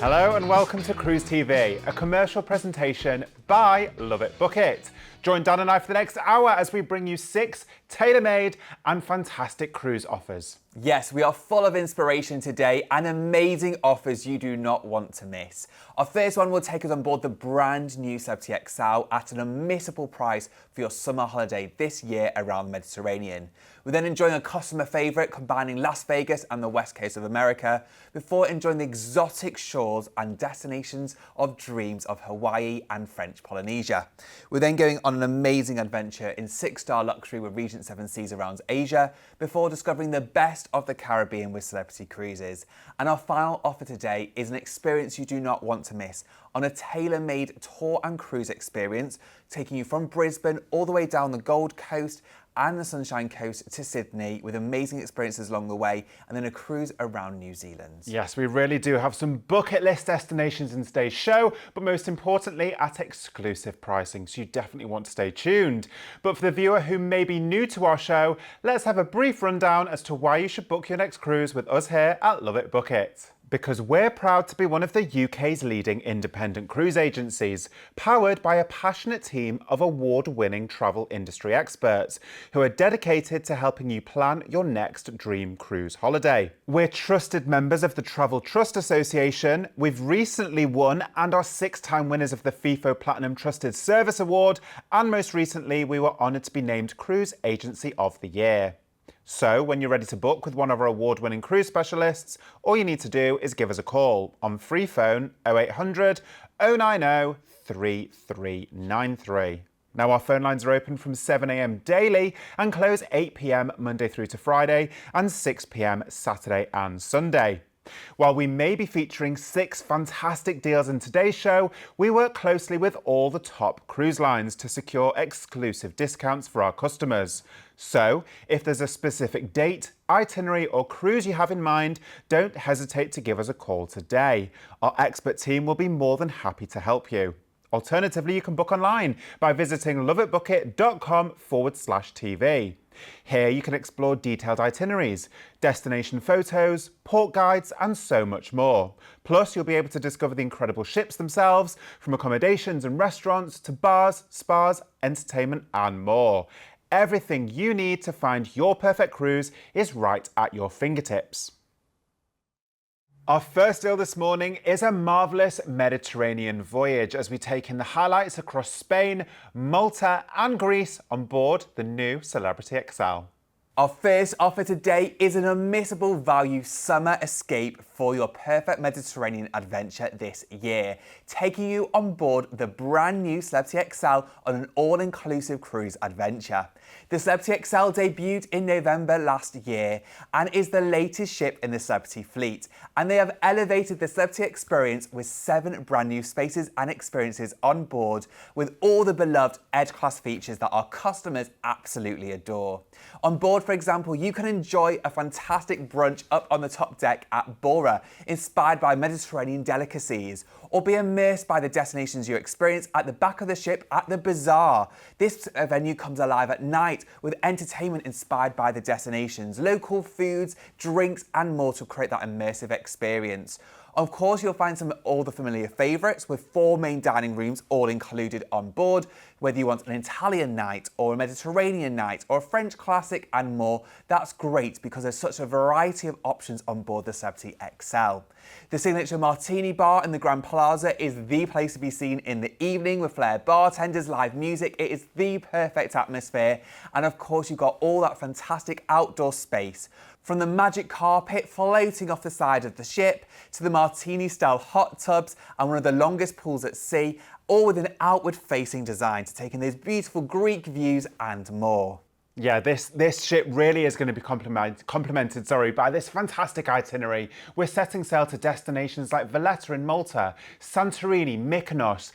Hello and welcome to Cruise TV, a commercial presentation by LoveitBookit. Join Dan and I for the next hour as we bring you 6 tailor-made and fantastic cruise offers. Yes, we are full of inspiration today and amazing offers you do not want to miss. Our first one will take us on board the brand new Celebrity XL at an unmissable price for your summer holiday this year around the Mediterranean. We're then enjoying a customer favourite combining Las Vegas and the west coast of America before enjoying the exotic shores and destinations of dreams of Hawaii and French Polynesia. We're then going on an amazing adventure in 6-star luxury with Regent 7 Seas around Asia before discovering the best of the Caribbean with Celebrity Cruises. And our final offer today is an experience you do not want to miss on a tailor-made tour and cruise experience taking you from Brisbane all the way down the Gold Coast and the Sunshine Coast to Sydney with amazing experiences along the way and then a cruise around New Zealand. Yes, we really do have some bucket list destinations in today's show, but most importantly at exclusive pricing, so you definitely want to stay tuned. But for the viewer who may be new to our show, let's have a brief rundown as to why you should book your next cruise with us here at LoveitBookit. Because we're proud to be one of the UK's leading independent cruise agencies, powered by a passionate team of award-winning travel industry experts who are dedicated to helping you plan your next dream cruise holiday. We're trusted members of the Travel Trust Association. We've recently won and are 6-time winners of the FIFO Platinum Trusted Service Award, and most recently we were honoured to be named Cruise Agency of the Year. So when you're ready to book with one of our award-winning cruise specialists, all you need to do is give us a call on free phone 0800 090 3393. Now our phone lines are open from 7 a.m. daily and close 8 p.m. Monday through to Friday and 6 p.m. Saturday and Sunday. While we may be featuring 6 fantastic deals in today's show, we work closely with all the top cruise lines to secure exclusive discounts for our customers. So, if there's a specific date, itinerary or cruise you have in mind, don't hesitate to give us a call today. Our expert team will be more than happy to help you. Alternatively, you can book online by visiting loveitbookit.com/TV. Here you can explore detailed itineraries, destination photos, port guides and so much more. Plus you'll be able to discover the incredible ships themselves, from accommodations and restaurants to bars, spas, entertainment and more. Everything you need to find your perfect cruise is right at your fingertips. Our first deal this morning is a marvellous Mediterranean voyage as we take in the highlights across Spain, Malta and Greece on board the new Celebrity XL. Our first offer today is an unmissable value summer escape for your perfect Mediterranean adventure this year, taking you on board the brand new Celebrity XL on an all-inclusive cruise adventure. The Celebrity XL debuted in November last year and is the latest ship in the Celebrity fleet, and they have elevated the Celebrity experience with 7 brand new spaces and experiences on board with all the beloved edge-class features that our customers absolutely adore. On board, for example, you can enjoy a fantastic brunch up on the top deck at Bora, inspired by Mediterranean delicacies, or be immersed by the destinations you experience at the back of the ship at the Bazaar. This venue comes alive at night with entertainment inspired by the destinations, local foods, drinks and more to create that immersive experience. Of course, you'll find all the familiar favourites with 4 main dining rooms all included on board, whether you want an Italian night or a Mediterranean night or a French classic and more. That's great because there's such a variety of options on board the Celebrity XL. The signature martini bar in the Grand Plaza is the place to be seen in the evening with flair bartenders, live music. It is the perfect atmosphere, and of course you've got all that fantastic outdoor space. From the magic carpet floating off the side of the ship to the martini-style hot tubs and one of the longest pools at sea, all with an outward-facing design to take in those beautiful Greek views and more. Yeah, this ship really is going to be complemented by this fantastic itinerary. We're setting sail to destinations like Valletta in Malta, Santorini, Mykonos.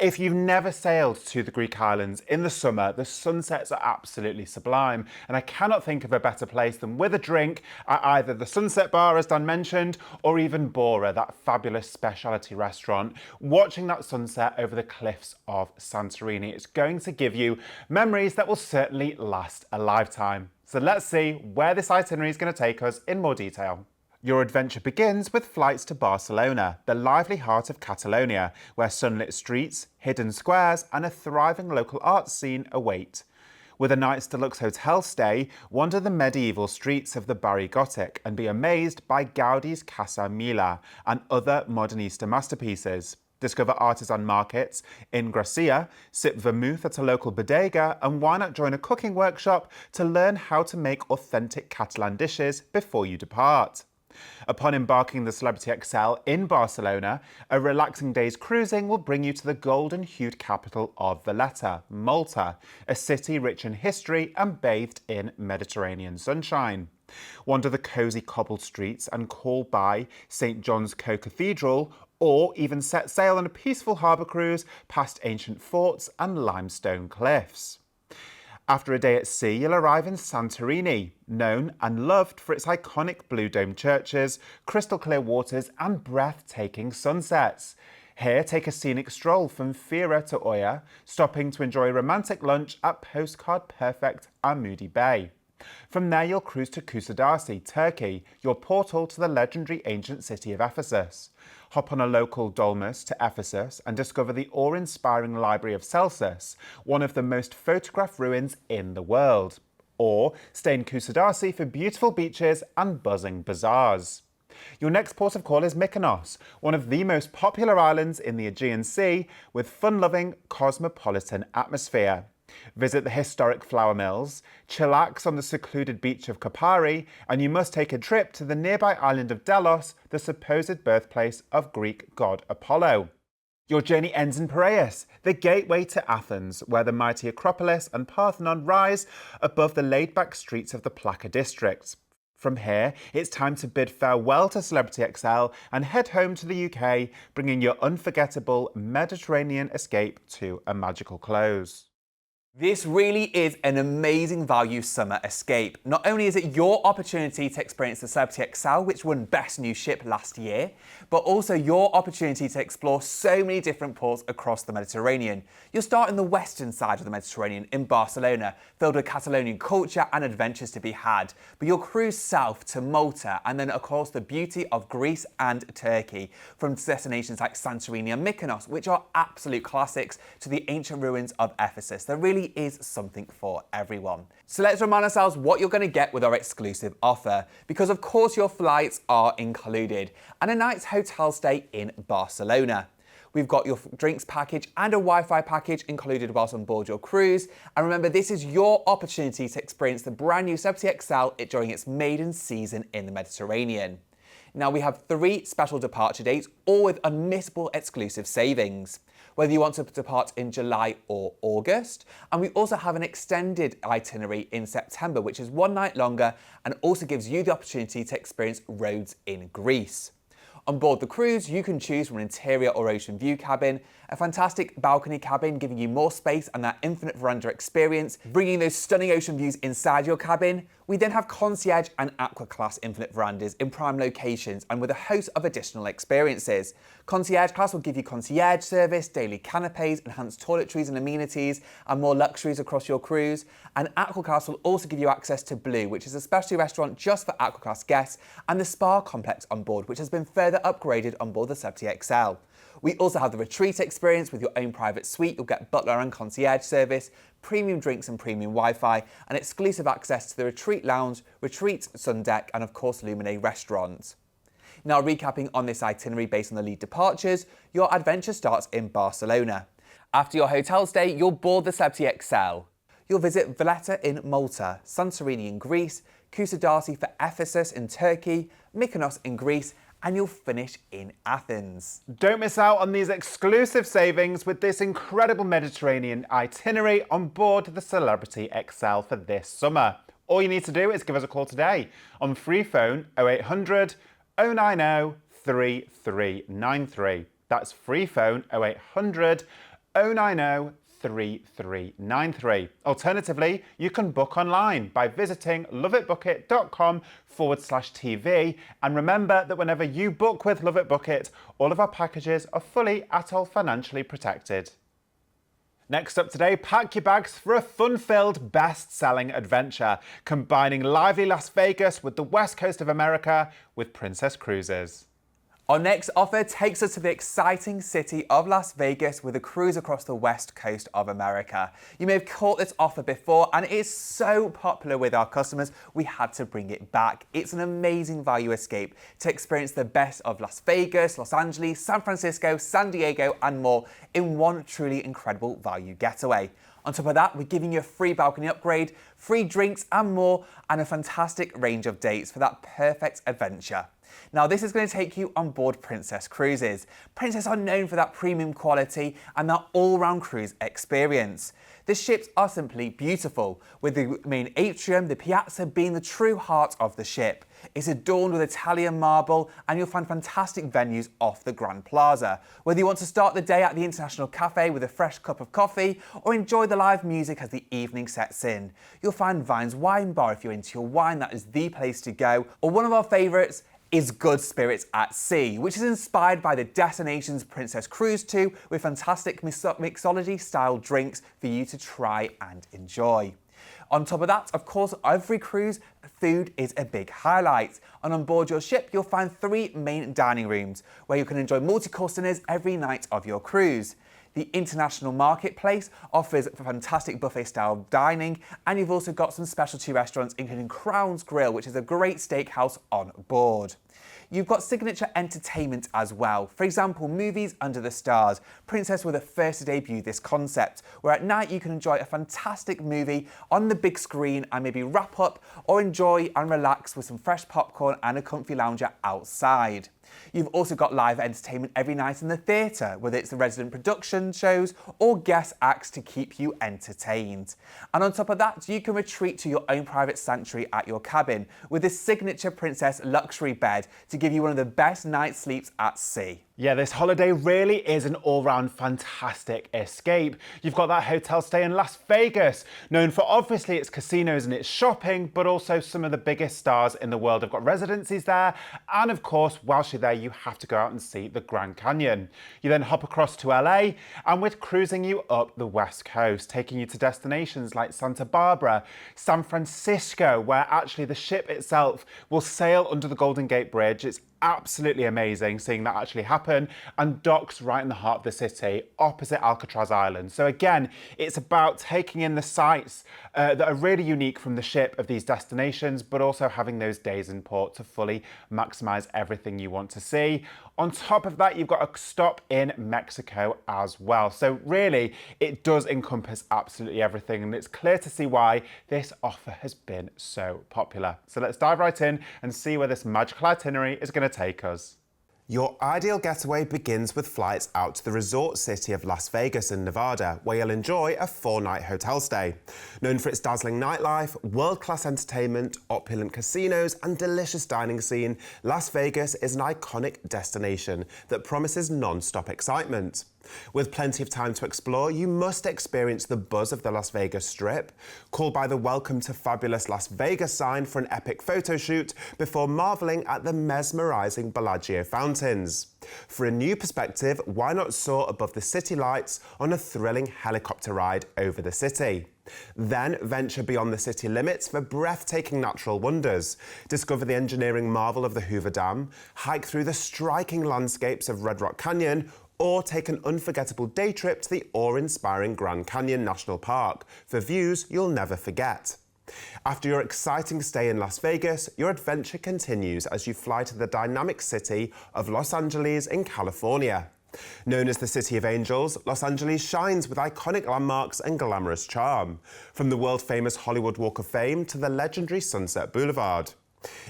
If you've never sailed to the Greek islands in the summer, the sunsets are absolutely sublime. And I cannot think of a better place than with a drink at either the Sunset Bar, as Dan mentioned, or even Bora, that fabulous specialty restaurant, watching that sunset over the cliffs of Santorini. It's going to give you memories that will certainly last a lifetime. So let's see where this itinerary is going to take us in more detail. Your adventure begins with flights to Barcelona, the lively heart of Catalonia, where sunlit streets, hidden squares and a thriving local arts scene await. With a night's deluxe hotel stay, wander the medieval streets of the Barri Gothic and be amazed by Gaudi's Casa Mila and other modernista masterpieces. Discover artisan markets in Gracia, sip vermouth at a local bodega, and why not join a cooking workshop to learn how to make authentic Catalan dishes before you depart. Upon embarking the Celebrity XL in Barcelona, a relaxing day's cruising will bring you to the golden-hued capital of Valletta, Malta, a city rich in history and bathed in Mediterranean sunshine. Wander the cosy cobbled streets and call by St. John's Co-Cathedral, or even set sail on a peaceful harbour cruise past ancient forts and limestone cliffs. After a day at sea, you'll arrive in Santorini, known and loved for its iconic blue dome churches, crystal clear waters and breathtaking sunsets. Here, take a scenic stroll from Fira to Oia, stopping to enjoy a romantic lunch at postcard-perfect Armudi Bay. From there, you'll cruise to Kusadasi, Turkey, your portal to the legendary ancient city of Ephesus. Hop on a local dolmus to Ephesus and discover the awe-inspiring Library of Celsus, one of the most photographed ruins in the world. Or stay in Kusadasi for beautiful beaches and buzzing bazaars. Your next port of call is Mykonos, one of the most popular islands in the Aegean Sea, with fun-loving, cosmopolitan atmosphere. Visit the historic flour mills, chillax on the secluded beach of Kopari, and you must take a trip to the nearby island of Delos, the supposed birthplace of Greek god Apollo. Your journey ends in Piraeus, the gateway to Athens, where the mighty Acropolis and Parthenon rise above the laid-back streets of the Plaka district. From here, it's time to bid farewell to Celebrity XL and head home to the UK, bringing your unforgettable Mediterranean escape to a magical close. This really is an amazing value summer escape. Not only is it your opportunity to experience the Celebrity XL, which won Best New Ship last year, but also your opportunity to explore so many different ports across the Mediterranean. You'll start in the western side of the Mediterranean in Barcelona, filled with Catalonian culture and adventures to be had. But you'll cruise south to Malta and then across the beauty of Greece and Turkey, from destinations like Santorini and Mykonos, which are absolute classics, to the ancient ruins of Ephesus. There really is something for everyone. So let's remind ourselves what you're going to get with our exclusive offer, because of course your flights are included and a night's hotel stay in Barcelona. We've got your drinks package and a Wi-Fi package included whilst on board your cruise. And remember, this is your opportunity to experience the brand new Celebrity XL during its maiden season in the Mediterranean. Now, we have 3 special departure dates, all with unmissable exclusive savings, whether you want to depart in July or August. And we also have an extended itinerary in September, which is 1 night longer and also gives you the opportunity to experience roads in Greece. On board the cruise, you can choose from an interior or ocean view cabin, a fantastic balcony cabin giving you more space and that infinite veranda experience, bringing those stunning ocean views inside your cabin. We then have concierge and aqua class infinite verandas in prime locations and with a host of additional experiences. Concierge class will give you concierge service, daily canapes, enhanced toiletries and amenities, and more luxuries across your cruise. And aqua class will also give you access to Blue, which is a specialty restaurant just for aqua class guests, and the spa complex on board, which has been further upgraded on board the Celebrity XL. We also have the retreat experience with your own private suite. You'll get butler and concierge service, premium drinks and premium Wi-Fi, and exclusive access to the retreat lounge, retreat sun deck, and of course Lumine restaurant. Now, recapping on this itinerary based on the lead departures, your adventure starts in Barcelona. After your hotel stay, you'll board the Celebrity XL. You'll visit Valletta in Malta, Santorini in Greece, Kusadasi for Ephesus in Turkey, Mykonos in Greece, and you'll finish in Athens. Don't miss out on these exclusive savings with this incredible Mediterranean itinerary on board the Celebrity XL for this summer. All you need to do is give us a call today on free phone 0800 090 3393. That's free phone 0800 090 3393. Alternatively, you can book online by visiting loveitbookit.com/TV. And remember that whenever you book with LoveitBookit, all of our packages are fully atoll financially protected. Next up today, pack your bags for a fun-filled, best-selling adventure, combining lively Las Vegas with the west coast of America with Princess Cruises. Our next offer takes us to the exciting city of Las Vegas with a cruise across the west coast of America. You may have caught this offer before and it is so popular with our customers, we had to bring it back. It's an amazing value escape to experience the best of Las Vegas, Los Angeles, San Francisco, San Diego and more in one truly incredible value getaway. On top of that, we're giving you a free balcony upgrade, free drinks and more, and a fantastic range of dates for that perfect adventure. Now, this is going to take you on board Princess Cruises. Princess are known for that premium quality and that all-round cruise experience. The ships are simply beautiful, with the main atrium, the piazza, being the true heart of the ship. It's adorned with Italian marble and you'll find fantastic venues off the Grand Plaza. Whether you want to start the day at the International Cafe with a fresh cup of coffee or enjoy the live music as the evening sets in, you'll find Vine's Wine Bar if you're into your wine, that is the place to go. Or one of our favourites is Good Spirits at Sea, which is inspired by the destinations Princess cruised to, with fantastic mixology-style drinks for you to try and enjoy. On top of that, of course, every cruise, food is a big highlight. And on board your ship, you'll find 3 main dining rooms, where you can enjoy multi-course dinners every night of your cruise. The International Marketplace offers fantastic buffet-style dining, and you've also got some specialty restaurants, including Crown's Grill, which is a great steakhouse on board. You've got signature entertainment as well. For example, Movies Under the Stars. Princess were the first to debut this concept, where at night you can enjoy a fantastic movie on the big screen and maybe wrap up or enjoy and relax with some fresh popcorn and a comfy lounger outside. You've also got live entertainment every night in the theatre, whether it's the resident production shows or guest acts to keep you entertained. And on top of that, you can retreat to your own private sanctuary at your cabin with this signature Princess luxury bed to give you one of the best night's sleeps at sea. Yeah, this holiday really is an all-round fantastic escape. You've got that hotel stay in Las Vegas, known for obviously its casinos and its shopping, but also some of the biggest stars in the world have got residencies there. And of course, whilst you're there, you have to go out and see the Grand Canyon. You then hop across to LA, and we're cruising you up the West Coast, taking you to destinations like Santa Barbara, San Francisco, where actually the ship itself will sail under the Golden Gate Bridge. It's absolutely amazing seeing that actually happen, and docks right in the heart of the city opposite Alcatraz Island. So again, it's about taking in the sights that are really unique from the ship of these destinations, but also having those days in port to fully maximize everything you want to see. On top of that, you've got a stop in Mexico as well. So really, it does encompass absolutely everything, and it's clear to see why this offer has been so popular. So let's dive right in and see where this magical itinerary is going to take us. Your ideal getaway begins with flights out to the resort city of Las Vegas in Nevada, where you'll enjoy a 4-night hotel stay. Known for its dazzling nightlife, world-class entertainment, opulent casinos, and delicious dining scene, Las Vegas is an iconic destination that promises non-stop excitement. With plenty of time to explore, you must experience the buzz of the Las Vegas Strip, call by the Welcome to Fabulous Las Vegas sign for an epic photo shoot before marvelling at the mesmerising Bellagio fountains. For a new perspective, why not soar above the city lights on a thrilling helicopter ride over the city? Then venture beyond the city limits for breathtaking natural wonders. Discover the engineering marvel of the Hoover Dam, hike through the striking landscapes of Red Rock Canyon, or take an unforgettable day trip to the awe-inspiring Grand Canyon National Park for views you'll never forget. After your exciting stay in Las Vegas, your adventure continues as you fly to the dynamic city of Los Angeles in California. Known as the City of Angels, Los Angeles shines with iconic landmarks and glamorous charm, from the world-famous Hollywood Walk of Fame to the legendary Sunset Boulevard.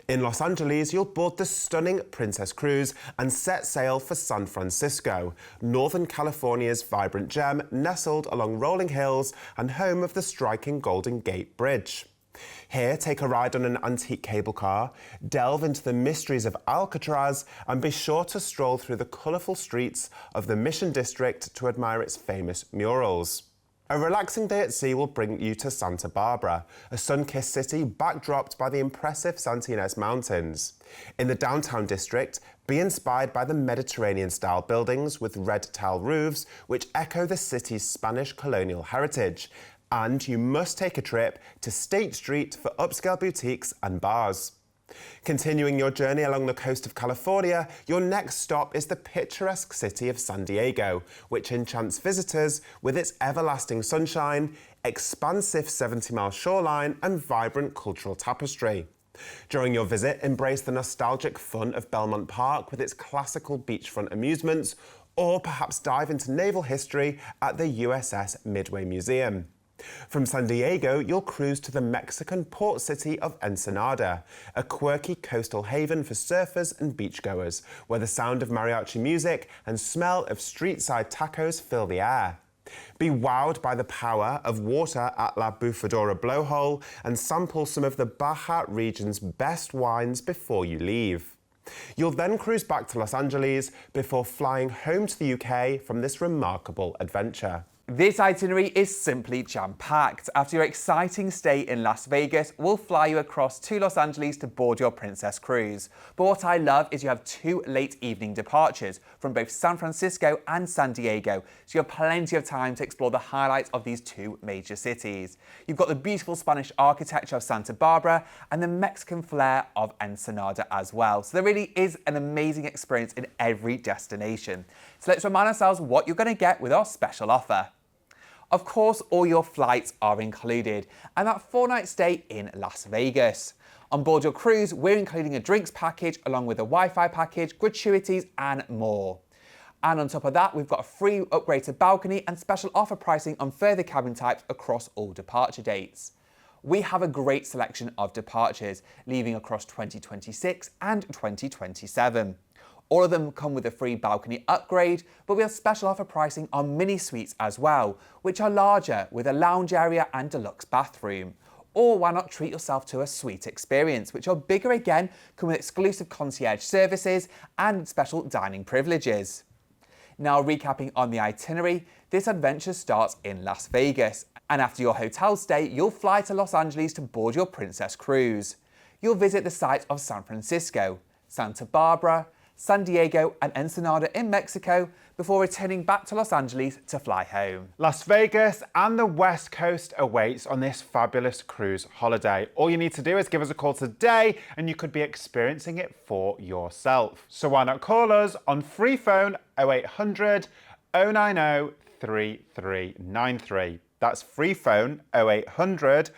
In Los Angeles, you'll board the stunning Princess Cruise and set sail for San Francisco, Northern California's vibrant gem nestled along rolling hills and home of the striking Golden Gate Bridge. Here, take a ride on an antique cable car, delve into the mysteries of Alcatraz, and be sure to stroll through the colourful streets of the Mission District to admire its famous murals. A relaxing day at sea will bring you to Santa Barbara, a sun-kissed city backdropped by the impressive Santa Ynez Mountains. In the downtown district, be inspired by the Mediterranean-style buildings with red tile roofs which echo the city's Spanish colonial heritage. And you must take a trip to State Street for upscale boutiques and bars. Continuing your journey along the coast of California, your next stop is the picturesque city of San Diego, which enchants visitors with its everlasting sunshine, expansive 70-mile shoreline, and vibrant cultural tapestry. During your visit, embrace the nostalgic fun of Belmont Park with its classical beachfront amusements, or perhaps dive into naval history at the USS Midway Museum. From San Diego, you'll cruise to the Mexican port city of Ensenada, a quirky coastal haven for surfers and beachgoers, where the sound of mariachi music and smell of street-side tacos fill the air. Be wowed by the power of water at La Bufadora Blowhole and sample some of the Baja region's best wines before you leave. You'll then cruise back to Los Angeles before flying home to the UK from this remarkable adventure. This itinerary is simply jam-packed. After your exciting stay in Las Vegas, we'll fly you across to Los Angeles to board your Princess Cruise. But what I love is you have 2 late evening departures from both San Francisco and San Diego, so you have plenty of time to explore the highlights of these 2 major cities. You've got the beautiful Spanish architecture of Santa Barbara and the Mexican flair of Ensenada as well. So there really is an amazing experience in every destination. So let's remind ourselves what you're going to get with our special offer. Of course, all your flights are included, and that 4-night stay in Las Vegas. On board your cruise, we're including a drinks package along with a Wi-Fi package, gratuities and more. And on top of that, we've got a free upgrade to balcony and special offer pricing on further cabin types across all departure dates. We have a great selection of departures, leaving across 2026 and 2027. All of them come with a free balcony upgrade, but we have special offer pricing on mini suites as well, which are larger with a lounge area and deluxe bathroom. Or why not treat yourself to a suite experience, which are bigger again, come with exclusive concierge services and special dining privileges. Now recapping on the itinerary, this adventure starts in Las Vegas, and after your hotel stay, you'll fly to Los Angeles to board your Princess Cruise. You'll visit the sites of San Francisco, Santa Barbara, San Diego and Ensenada in Mexico before returning back to Los Angeles to fly home. Las Vegas and the West Coast awaits on this fabulous cruise holiday. All you need to do is give us a call today and you could be experiencing it for yourself. So why not call us on free phone 0800 090 3393. That's free phone 0800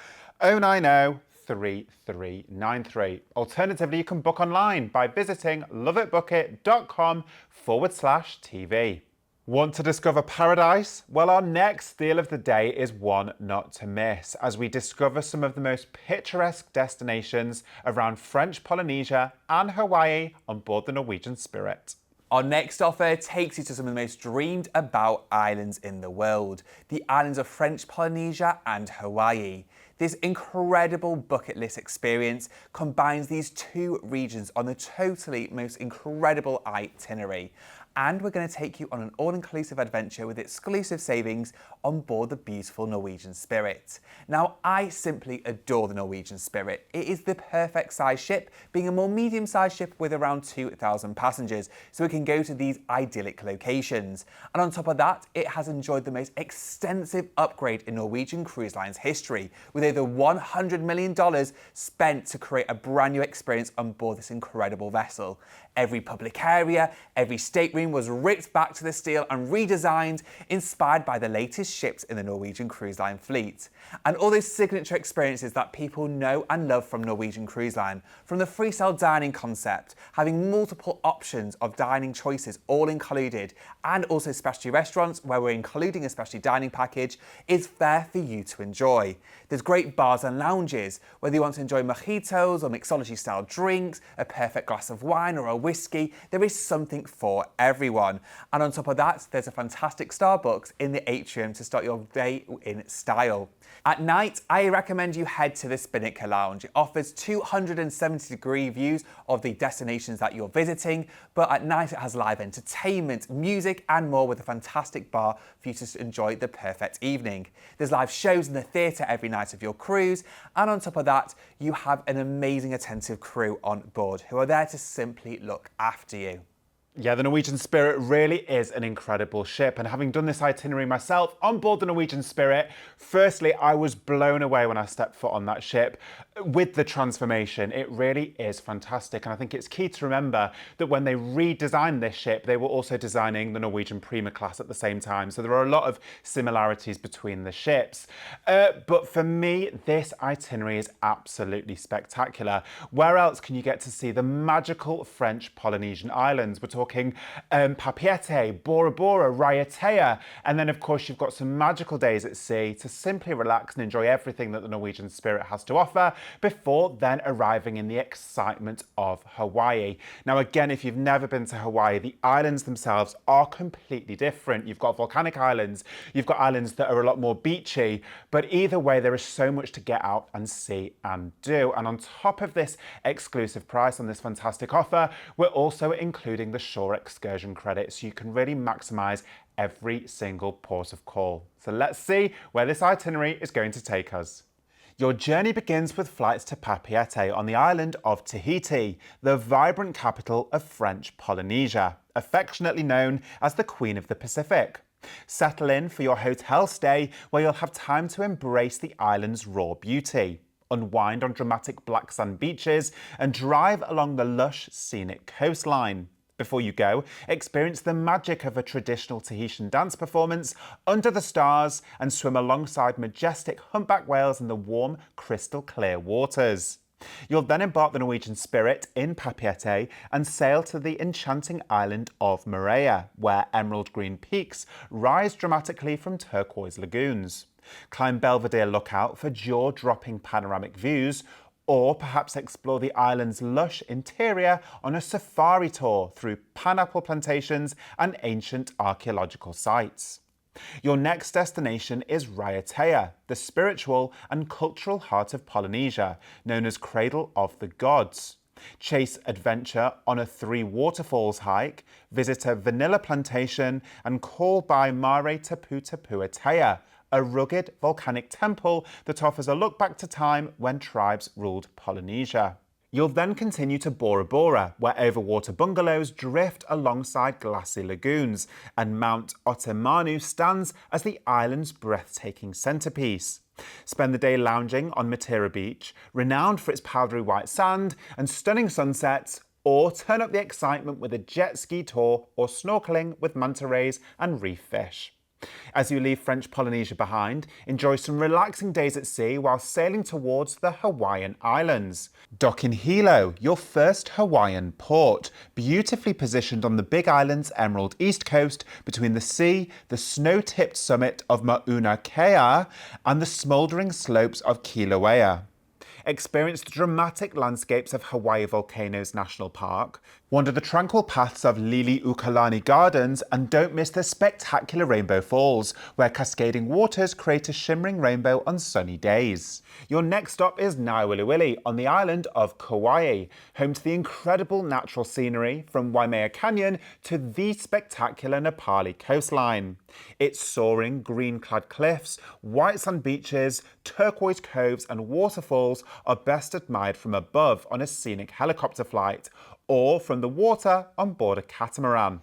090 3393. Alternatively, you can book online by visiting loveitbookit.com/TV. Want to discover paradise? Well, our next deal of the day is one not to miss as we discover some of the most picturesque destinations around French Polynesia and Hawaii on board the Norwegian Spirit. Our next offer takes you to some of the most dreamed about islands in the world, the islands of French Polynesia and Hawaii. This incredible bucket list experience combines these 2 regions on the totally most incredible itinerary. And we're going to take you on an all-inclusive adventure with exclusive savings on board the beautiful Norwegian Spirit. Now, I simply adore the Norwegian Spirit. It is the perfect size ship, being a more medium-sized ship with around 2,000 passengers, so it can go to these idyllic locations. And on top of that, it has enjoyed the most extensive upgrade in Norwegian Cruise Line's history, with over $100 million spent to create a brand new experience on board this incredible vessel. Every public area, every stateroom was ripped back to the steel and redesigned, inspired by the latest ships in the Norwegian Cruise Line fleet. And all those signature experiences that people know and love from Norwegian Cruise Line, from the freestyle dining concept, having multiple options of dining choices all included, and also specialty restaurants where we're including a specialty dining package, is there for you to enjoy. There's great bars and lounges, whether you want to enjoy mojitos or mixology style drinks, a perfect glass of wine or a whiskey, there is something for everyone. And on top of that, there's a fantastic Starbucks in the atrium to start your day in style. At night, I recommend you head to the Spinnaker Lounge. It offers 270-degree views of the destinations that you're visiting, but at night it has live entertainment, music and more with a fantastic bar for you to enjoy the perfect evening. There's live shows in the theatre every night of your cruise, and on top of that, you have an amazing attentive crew on board who are there to simply look after you. Yeah, the Norwegian Spirit really is an incredible ship, and having done this itinerary myself on board the Norwegian Spirit, firstly, I was blown away when I stepped foot on that ship with the transformation. It really is fantastic, and I think it's key to remember that when they redesigned this ship, they were also designing the Norwegian Prima class at the same time, so there are a lot of similarities between the ships. But for me, this itinerary is absolutely spectacular. Where else can you get to see the magical French Polynesian islands? We're talking Papeete, Bora Bora, Raiatea, and then of course you've got some magical days at sea to simply relax and enjoy everything that the Norwegian Spirit has to offer before then arriving in the excitement of Hawaii. Now again, if you've never been to Hawaii, the islands themselves are completely different. You've got volcanic islands, you've got islands that are a lot more beachy, but either way there is so much to get out and see and do. And on top of this exclusive price on this fantastic offer, we're also including the shore excursion credit, so you can really maximize every single port of call. So let's see where this itinerary is going to take us. Your journey begins with flights to Papeete on the island of Tahiti, the vibrant capital of French Polynesia, affectionately known as the Queen of the Pacific. Settle in for your hotel stay where you'll have time to embrace the island's raw beauty, unwind on dramatic black sand beaches and drive along the lush scenic coastline. Before you go, experience the magic of a traditional Tahitian dance performance under the stars and swim alongside majestic humpback whales in the warm, crystal clear waters. You'll then embark the Norwegian Spirit in Papeete and sail to the enchanting island of Moorea, where emerald green peaks rise dramatically from turquoise lagoons. Climb Belvedere Lookout for jaw-dropping panoramic views, or perhaps explore the island's lush interior on a safari tour through pineapple plantations and ancient archaeological sites. Your next destination is Raiatea, the spiritual and cultural heart of Polynesia, known as Cradle of the Gods. Chase adventure on a 3 waterfalls hike, visit a vanilla plantation and call by Mare Tapu Tapu Atea, a rugged volcanic temple that offers a look back to time when tribes ruled Polynesia. You'll then continue to Bora Bora, where overwater bungalows drift alongside glassy lagoons, and Mount Otemanu stands as the island's breathtaking centrepiece. Spend the day lounging on Matera Beach, renowned for its powdery white sand and stunning sunsets, or turn up the excitement with a jet ski tour or snorkeling with manta rays and reef fish. As you leave French Polynesia behind, enjoy some relaxing days at sea while sailing towards the Hawaiian Islands. Dock in Hilo, your first Hawaiian port, beautifully positioned on the Big Island's emerald east coast between the sea, the snow-tipped summit of Mauna Kea, and the smouldering slopes of Kilauea. Experience the dramatic landscapes of Hawaii Volcanoes National Park, wander the tranquil paths of Liliuokalani Gardens, and don't miss the spectacular Rainbow Falls, where cascading waters create a shimmering rainbow on sunny days. Your next stop is Naiwiliwili on the island of Kauai, home to the incredible natural scenery from Waimea Canyon to the spectacular Nepali coastline. Its soaring green-clad cliffs, white sand beaches, turquoise coves and waterfalls are best admired from above on a scenic helicopter flight, or from the water on board a catamaran.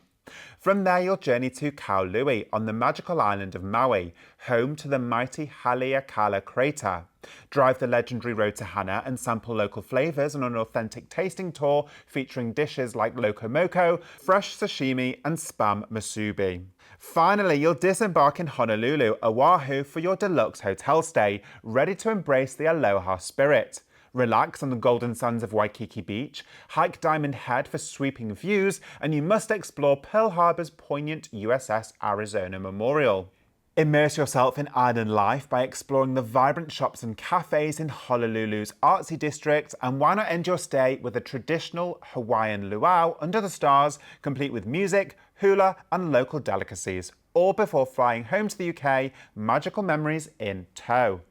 From there you'll journey to Kaului on the magical island of Maui, home to the mighty Haleakala crater. Drive the legendary road to Hana and sample local flavours on an authentic tasting tour featuring dishes like loco moco, fresh sashimi and spam musubi. Finally, you'll disembark in Honolulu, Oahu for your deluxe hotel stay, ready to embrace the aloha spirit. Relax on the golden sands of Waikiki Beach, hike Diamond Head for sweeping views, and you must explore Pearl Harbor's poignant USS Arizona Memorial. Immerse yourself in island life by exploring the vibrant shops and cafes in Honolulu's artsy district, and why not end your stay with a traditional Hawaiian luau under the stars, complete with music, hula and local delicacies, all before flying home to the UK, magical memories in tow.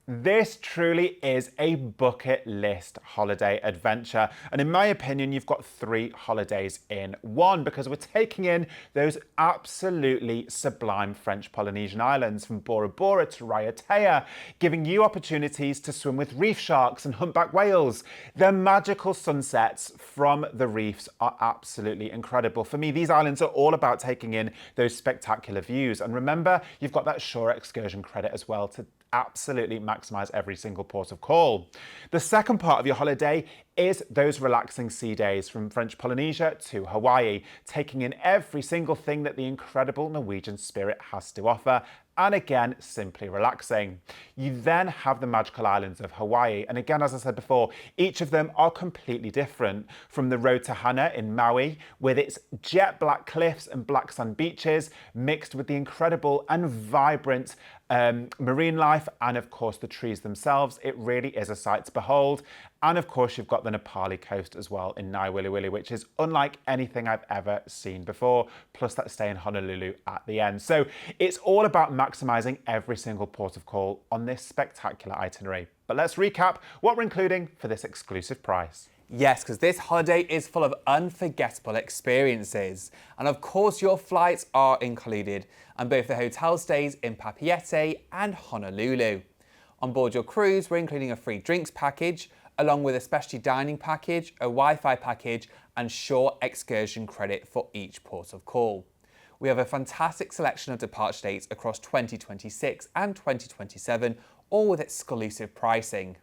This truly is a bucket list holiday adventure, and in my opinion you've got 3 holidays in one, because we're taking in those absolutely sublime French Polynesian islands from Bora Bora to Raiatea, giving you opportunities to swim with reef sharks and humpback whales. The magical sunsets from the reefs are absolutely incredible. For me, these islands are all about taking in those spectacular views, and remember, you've got that shore excursion credit as well to absolutely maximize every single port of call. The second part of your holiday is those relaxing sea days from French Polynesia to Hawaii, taking in every single thing that the incredible Norwegian spirit has to offer, and again, simply relaxing. You then have the magical islands of Hawaii, and again, as I said before, each of them are completely different. From the road to Hana in Maui, with its jet black cliffs and black sand beaches, mixed with the incredible and vibrant marine life, and of course the trees themselves, it really is a sight to behold. And of course you've got the Nepali coast as well in Naiwiliwili, which is unlike anything I've ever seen before, plus that stay in Honolulu at the end. So it's all about maximizing every single port of call on this spectacular itinerary. But let's recap what we're including for this exclusive price. Yes, because this holiday is full of unforgettable experiences. And of course your flights are included, and both the hotel stays in Papeete and Honolulu. On board your cruise, we're including a free drinks package, along with a specialty dining package, a Wi-Fi package, and shore excursion credit for each port of call. We have a fantastic selection of departure dates across 2026 and 2027, all with exclusive pricing.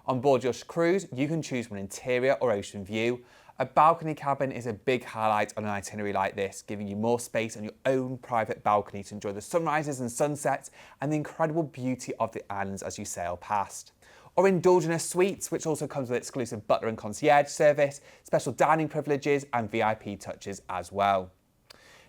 On board your cruise, you can choose from an interior or ocean view. A balcony cabin is a big highlight on an itinerary like this, giving you more space on your own private balcony to enjoy the sunrises and sunsets and the incredible beauty of the islands as you sail past. Or indulge in a suite, which also comes with exclusive butler and concierge service, special dining privileges and VIP touches as well.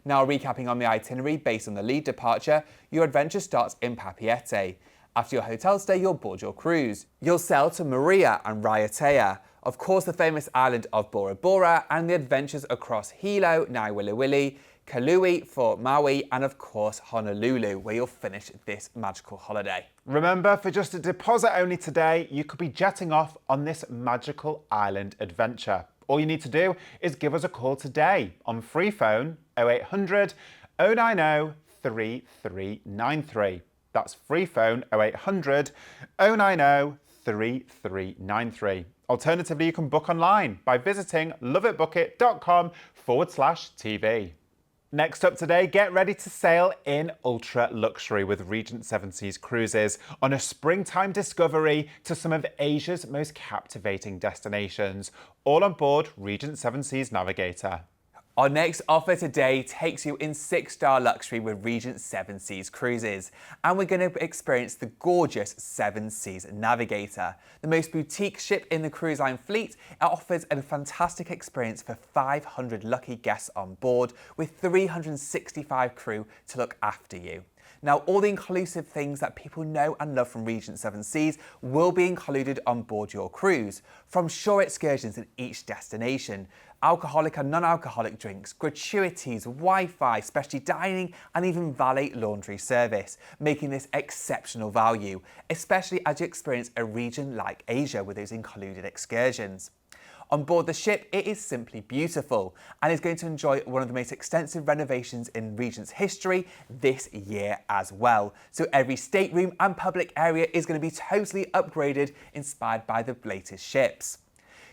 Now, recapping on the itinerary based on the lead departure, your adventure starts in Papeete. After your hotel stay, you'll board your cruise. You'll sail to Maria and Raiatea, of course the famous island of Bora Bora, and the adventures across Hilo, Naiwiliwili, Kalui for Maui, and of course Honolulu, where you'll finish this magical holiday. Remember, for just a deposit only today, you could be jetting off on this magical island adventure. All you need to do is give us a call today on free phone 0800 090 3393. That's free phone 0800 090 3393. Alternatively, you can book online by visiting loveitbookit.com/TV. Next up today, get ready to sail in ultra luxury with Regent Seven Seas Cruises on a springtime discovery to some of Asia's most captivating destinations, all on board Regent Seven Seas Navigator. Our next offer today takes you in 6-star luxury with Regent Seven Seas Cruises, and we're going to experience the gorgeous Seven Seas Navigator. The most boutique ship in the cruise line fleet, it offers a fantastic experience for 500 lucky guests on board with 365 crew to look after you. Now, all the inclusive things that people know and love from Regent Seven Seas will be included on board your cruise, from shore excursions in each destination, alcoholic and non-alcoholic drinks, gratuities, Wi-Fi, specialty dining, and even valet laundry service, making this exceptional value, especially as you experience a region like Asia with those included excursions. On board the ship, it is simply beautiful and is going to enjoy one of the most extensive renovations in Regent's history this year as well. So every stateroom and public area is going to be totally upgraded, inspired by the latest ships.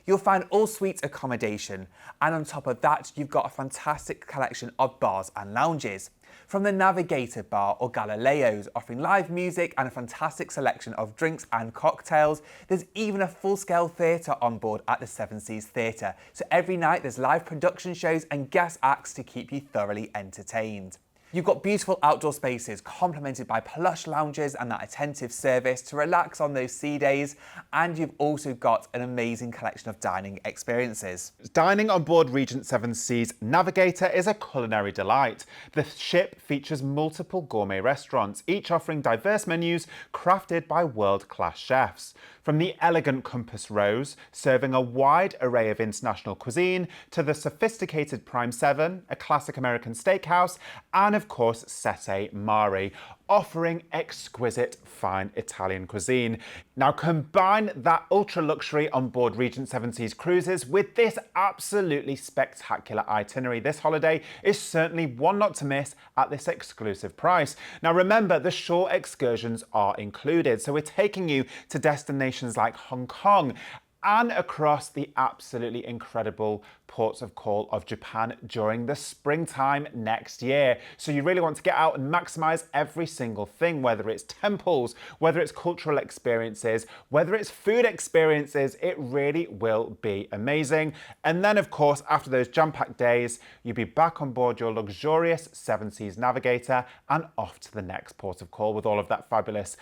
You'll find all suite accommodation, and on top of that, you've got a fantastic collection of bars and lounges. From the Navigator Bar or Galileo's, offering live music and a fantastic selection of drinks and cocktails, there's even a full-scale theatre on board at the Seven Seas Theatre. So every night there's live production shows and guest acts to keep you thoroughly entertained. You've got beautiful outdoor spaces complemented by plush lounges and that attentive service to relax on those sea days. And you've also got an amazing collection of dining experiences. Dining on board Regent Seven Seas Navigator is a culinary delight. The ship features multiple gourmet restaurants, each offering diverse menus crafted by world-class chefs. From the elegant Compass Rose, serving a wide array of international cuisine, to the sophisticated Prime 7, a classic American steakhouse, and of course Sette Mare, offering exquisite fine Italian cuisine. Now combine that ultra luxury on board Regent Seven Seas cruises with this absolutely spectacular itinerary. This holiday is certainly one not to miss at this exclusive price. Now remember, the shore excursions are included, so we're taking you to destinations like Hong Kong and across the absolutely incredible ports of call of Japan during the springtime next year. So you really want to get out and maximize every single thing, whether it's temples, whether it's cultural experiences, whether it's food experiences. It really will be amazing. And then of course, after those jam-packed days, you'll be back on board your luxurious Seven Seas Navigator and off to the next port of call with all of that fabulous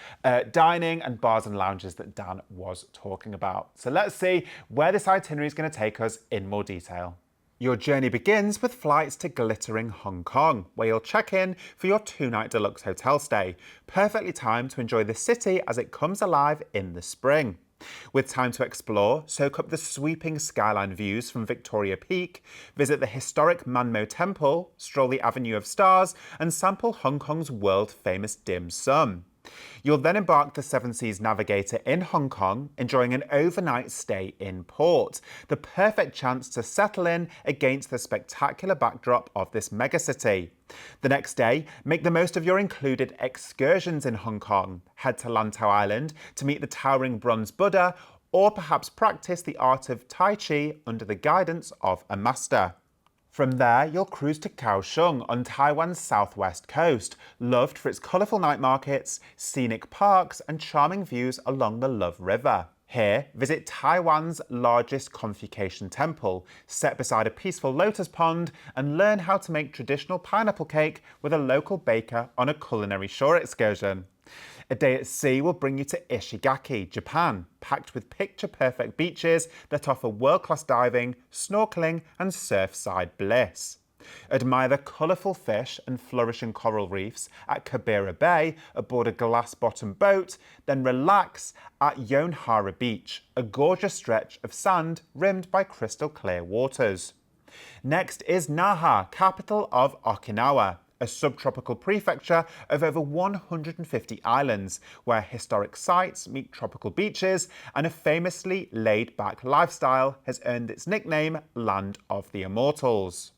dining and bars and lounges that Dan was talking about. So let's see where this itinerary is going to take us in more detail. Your journey begins with flights to glittering Hong Kong, where you'll check in for your 2-night deluxe hotel stay, perfectly timed to enjoy the city as it comes alive in the spring. With time to explore, soak up the sweeping skyline views from Victoria Peak, visit the historic Manmo Temple, stroll the Avenue of Stars, and sample Hong Kong's world-famous dim sum. You'll then embark the Seven Seas Navigator in Hong Kong, enjoying an overnight stay in port, the perfect chance to settle in against the spectacular backdrop of this megacity. The next day, make the most of your included excursions in Hong Kong. Head to Lantau Island to meet the towering bronze Buddha, or perhaps practice the art of Tai Chi under the guidance of a master. From there, you'll cruise to Kaohsiung on Taiwan's southwest coast, loved for its colourful night markets, scenic parks and charming views along the Love River. Here, visit Taiwan's largest Confucian temple, set beside a peaceful lotus pond, and learn how to make traditional pineapple cake with a local baker on a culinary shore excursion. A day at sea will bring you to Ishigaki, Japan, packed with picture-perfect beaches that offer world-class diving, snorkeling and surfside bliss. Admire the colourful fish and flourishing coral reefs at Kabira Bay aboard a glass-bottomed boat, then relax at Yonhara Beach, a gorgeous stretch of sand rimmed by crystal-clear waters. Next is Naha, capital of Okinawa, a subtropical prefecture of over 150 islands, where historic sites meet tropical beaches and a famously laid-back lifestyle has earned its nickname Land of the Immortals.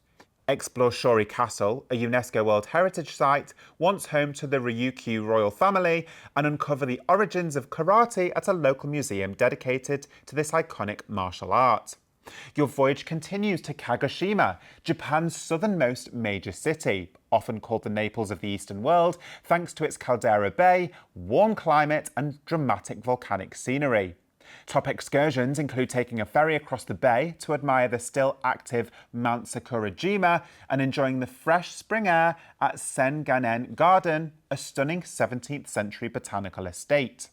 Explore Shori Castle, a UNESCO World Heritage Site, once home to the Ryukyu royal family, and uncover the origins of karate at a local museum dedicated to this iconic martial art. Your voyage continues to Kagoshima, Japan's southernmost major city, often called the Naples of the Eastern world, thanks to its caldera bay, warm climate and dramatic volcanic scenery. Top excursions include taking a ferry across the bay to admire the still active Mount Sakurajima and enjoying the fresh spring air at Senganen Garden, a stunning 17th century botanical estate.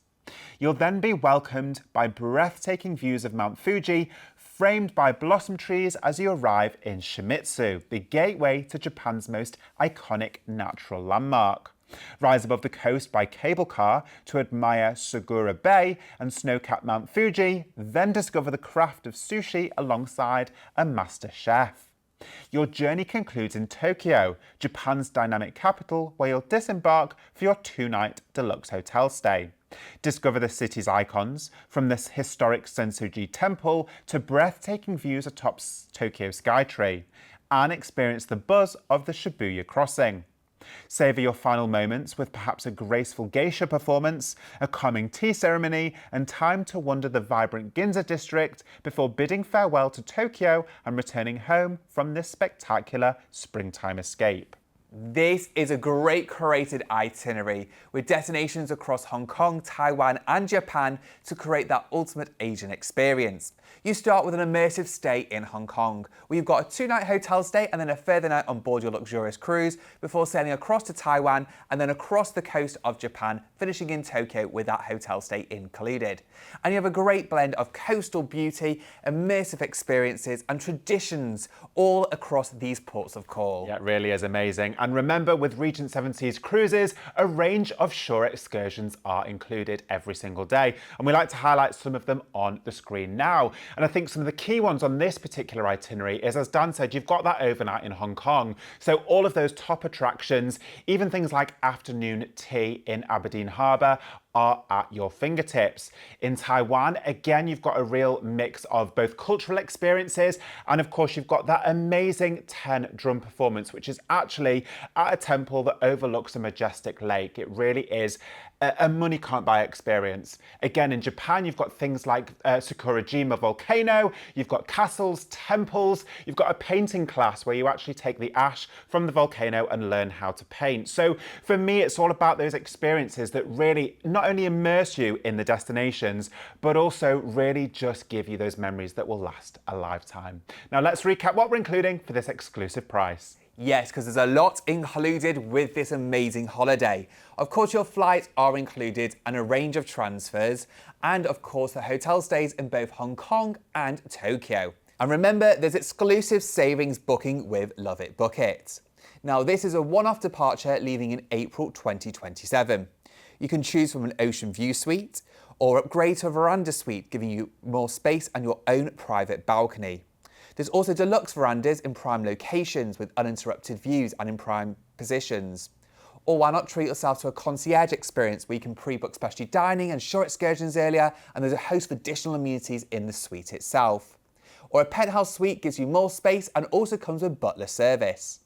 You'll then be welcomed by breathtaking views of Mount Fuji, framed by blossom trees as you arrive in Shimizu, the gateway to Japan's most iconic natural landmark. Rise above the coast by cable car to admire Sugura Bay and snow-capped Mount Fuji, then discover the craft of sushi alongside a master chef. Your journey concludes in Tokyo, Japan's dynamic capital, where you'll disembark for your 2-night deluxe hotel stay. Discover the city's icons, from this historic Sensoji Temple to breathtaking views atop Tokyo Skytree, and experience the buzz of the Shibuya crossing. Savour your final moments with perhaps a graceful geisha performance, a calming tea ceremony, and time to wander the vibrant Ginza district before bidding farewell to Tokyo and returning home from this spectacular springtime escape. This is a great curated itinerary with destinations across Hong Kong, Taiwan and Japan to create that ultimate Asian experience. You start with an immersive stay in Hong Kong, where you've got a 2-night hotel stay and then a further night on board your luxurious cruise before sailing across to Taiwan and then across the coast of Japan, finishing in Tokyo with that hotel stay included. And you have a great blend of coastal beauty, immersive experiences and traditions all across these ports of call. Yeah, it really is amazing. And remember, with Regent Seven Seas Cruises, a range of shore excursions are included every single day. And we like to highlight some of them on the screen now. And I think some of the key ones on this particular itinerary is, as Dan said, you've got that overnight in Hong Kong. So all of those top attractions, even things like afternoon tea in Aberdeen Harbour, are at your fingertips. In Taiwan, again, you've got a real mix of both cultural experiences and of course you've got that amazing 10 drum performance, which is actually at a temple that overlooks a majestic lake. It really is a money can't buy experience. Again, in Japan, you've got things like Sakurajima volcano, you've got castles, temples, you've got a painting class where you actually take the ash from the volcano and learn how to paint. So for me, it's all about those experiences that really not only immerse you in the destinations, but also really just give you those memories that will last a lifetime. Now let's recap what we're including for this exclusive price. Yes, because there's a lot included with this amazing holiday. Of course, your flights are included and a range of transfers, and of course, the hotel stays in both Hong Kong and Tokyo. And remember, there's exclusive savings booking with LoveitBookit. Now, this is a one-off departure leaving in April 2027. You can choose from an ocean view suite or upgrade to a veranda suite, giving you more space and your own private balcony. There's also deluxe verandas in prime locations with uninterrupted views and in prime positions. Or why not treat yourself to a concierge experience where you can pre-book specialty dining and shore excursions earlier, and there's a host of additional amenities in the suite itself. Or a penthouse suite gives you more space and also comes with butler service.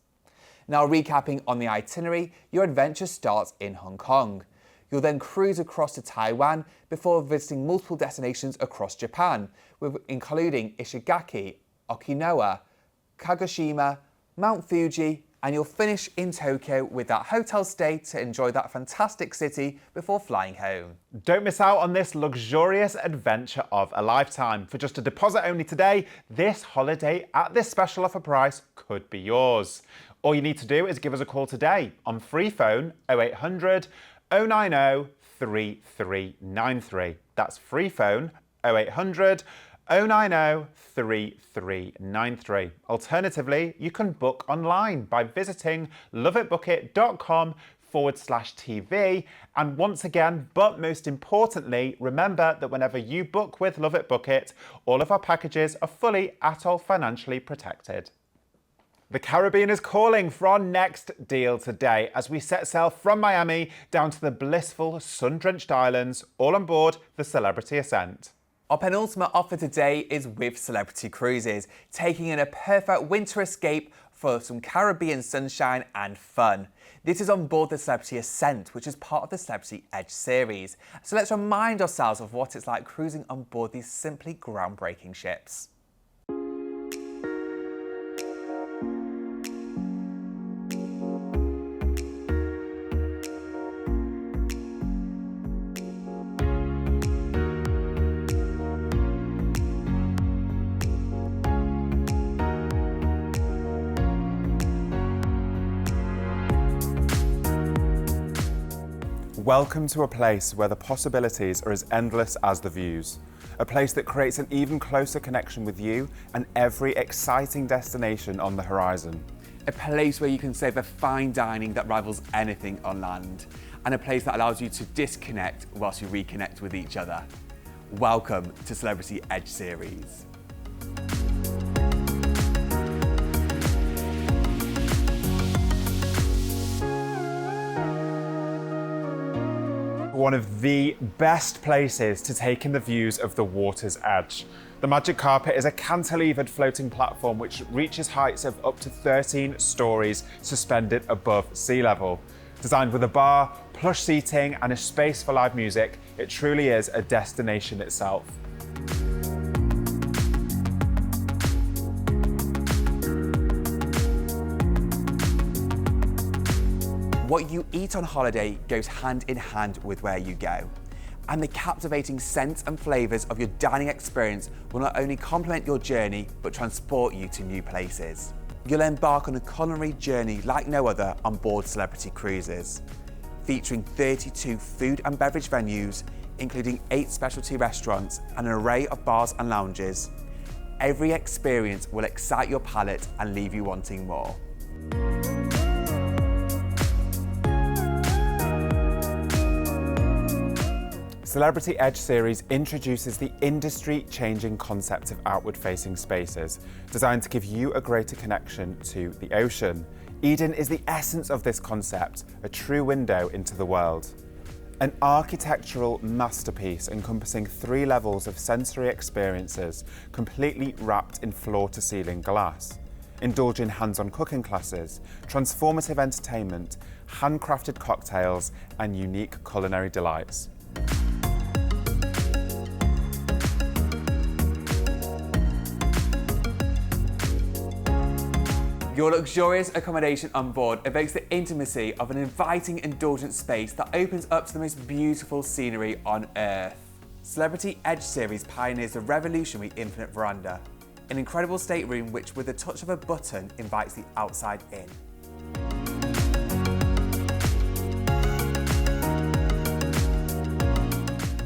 Now, recapping on the itinerary, your adventure starts in Hong Kong. You'll then cruise across to Taiwan before visiting multiple destinations across Japan, including Ishigaki, Okinawa, Kagoshima, Mount Fuji, and you'll finish in Tokyo with that hotel stay to enjoy that fantastic city before flying home. Don't miss out on this luxurious adventure of a lifetime. For just a deposit only today, this holiday at this special offer price could be yours. All you need to do is give us a call today on free phone 0800 090 3393. That's free phone 0800 090 3393. Alternatively, you can book online by visiting loveitbookit.com/TV. And once again, but most importantly, remember that whenever you book with LoveitBookit, all of our packages are fully ATOL financially protected. The Caribbean is calling for our next deal today as we set sail from Miami down to the blissful sun-drenched islands, all on board the Celebrity Ascent. Our penultimate offer today is with Celebrity Cruises, taking in a perfect winter escape for some Caribbean sunshine and fun. This is on board the Celebrity Ascent, which is part of the Celebrity Edge series. So let's remind ourselves of what it's like cruising on board these simply groundbreaking ships. Welcome to a place where the possibilities are as endless as the views. A place that creates an even closer connection with you and every exciting destination on the horizon. A place where you can savor fine dining that rivals anything on land. And a place that allows you to disconnect whilst you reconnect with each other. Welcome to Celebrity Edge series. One of the best places to take in the views of the water's edge. The Magic Carpet is a cantilevered floating platform which reaches heights of up to 13 stories suspended above sea level. Designed with a bar, plush seating and a space for live music, it truly is a destination itself. What you eat on holiday goes hand in hand with where you go. And the captivating scents and flavours of your dining experience will not only complement your journey, but transport you to new places. You'll embark on a culinary journey like no other on board Celebrity Cruises, featuring 32 food and beverage venues, including 8 specialty restaurants and an array of bars and lounges. Every experience will excite your palate and leave you wanting more. Celebrity Edge series introduces the industry-changing concept of outward-facing spaces, designed to give you a greater connection to the ocean. Eden is the essence of this concept, a true window into the world. An architectural masterpiece encompassing 3 levels of sensory experiences, completely wrapped in floor-to-ceiling glass. Indulge in hands-on cooking classes, transformative entertainment, handcrafted cocktails, and unique culinary delights. Your luxurious accommodation on board evokes the intimacy of an inviting, indulgent space that opens up to the most beautiful scenery on Earth. Celebrity Edge series pioneers the revolutionary Infinite Veranda, an incredible stateroom which, with the touch of a button, invites the outside in.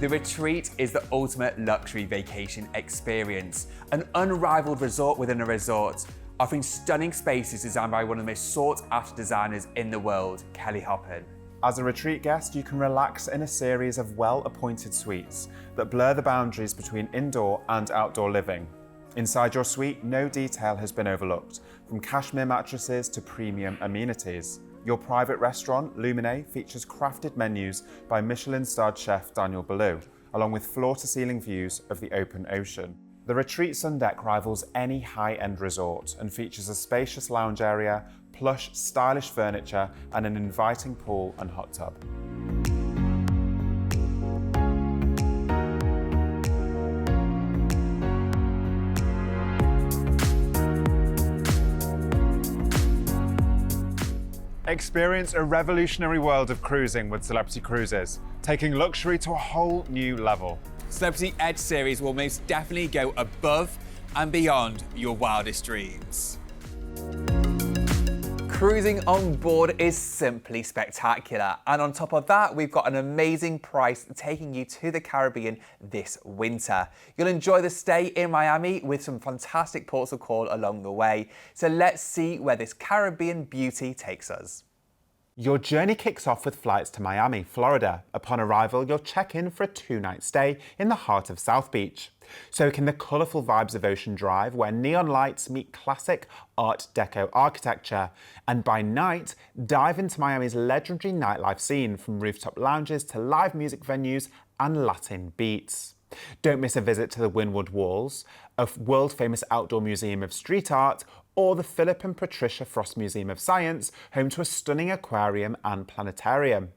The Retreat is the ultimate luxury vacation experience, an unrivaled resort within a resort, offering stunning spaces designed by one of the most sought-after designers in the world, Kelly Hoppen. As a retreat guest, you can relax in a series of well-appointed suites that blur the boundaries between indoor and outdoor living. Inside your suite, no detail has been overlooked, from cashmere mattresses to premium amenities. Your private restaurant, Lumine, features crafted menus by Michelin-starred chef Daniel Boulou, along with floor-to-ceiling views of the open ocean. The Retreat Sun Deck rivals any high-end resort and features a spacious lounge area, plush, stylish furniture, and an inviting pool and hot tub. Experience a revolutionary world of cruising with Celebrity Cruises, taking luxury to a whole new level. Celebrity Edge series will most definitely go above and beyond your wildest dreams. Cruising on board is simply spectacular, and on top of that, we've got an amazing price taking you to the Caribbean this winter. You'll enjoy the stay in Miami with some fantastic ports of call along the way. So let's see where this Caribbean beauty takes us. Your journey kicks off with flights to Miami, Florida. Upon arrival, you'll check in for a 2-night stay in the heart of South Beach. Soak in the colourful vibes of Ocean Drive, where neon lights meet classic Art Deco architecture. And by night, dive into Miami's legendary nightlife scene, from rooftop lounges to live music venues and Latin beats. Don't miss a visit to the Wynwood Walls, a world-famous outdoor museum of street art, or the Philip and Patricia Frost Museum of Science, home to a stunning aquarium and planetarium.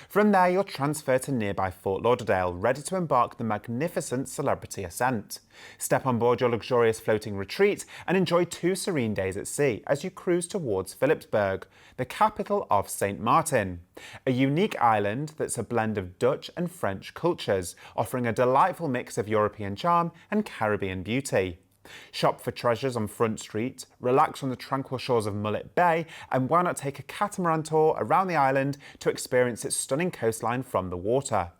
From there, you'll transfer to nearby Fort Lauderdale, ready to embark the magnificent celebrity ascent. Step on board your luxurious floating retreat and enjoy 2 serene days at sea as you cruise towards Philipsburg, the capital of St. Martin, a unique island that's a blend of Dutch and French cultures, offering a delightful mix of European charm and Caribbean beauty. Shop for treasures on Front Street, relax on the tranquil shores of Mullet Bay, and why not take a catamaran tour around the island to experience its stunning coastline from the water.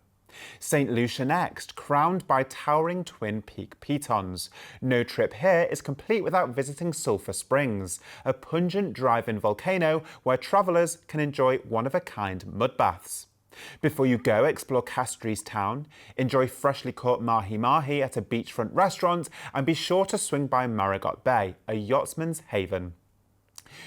St. Lucia next, crowned by towering twin peak pitons. No trip here is complete without visiting Sulphur Springs, a pungent drive-in volcano where travellers can enjoy one-of-a-kind mud baths. Before you go, explore Castries Town, enjoy freshly caught mahi-mahi at a beachfront restaurant, and be sure to swing by Marigot Bay, a yachtsman's haven.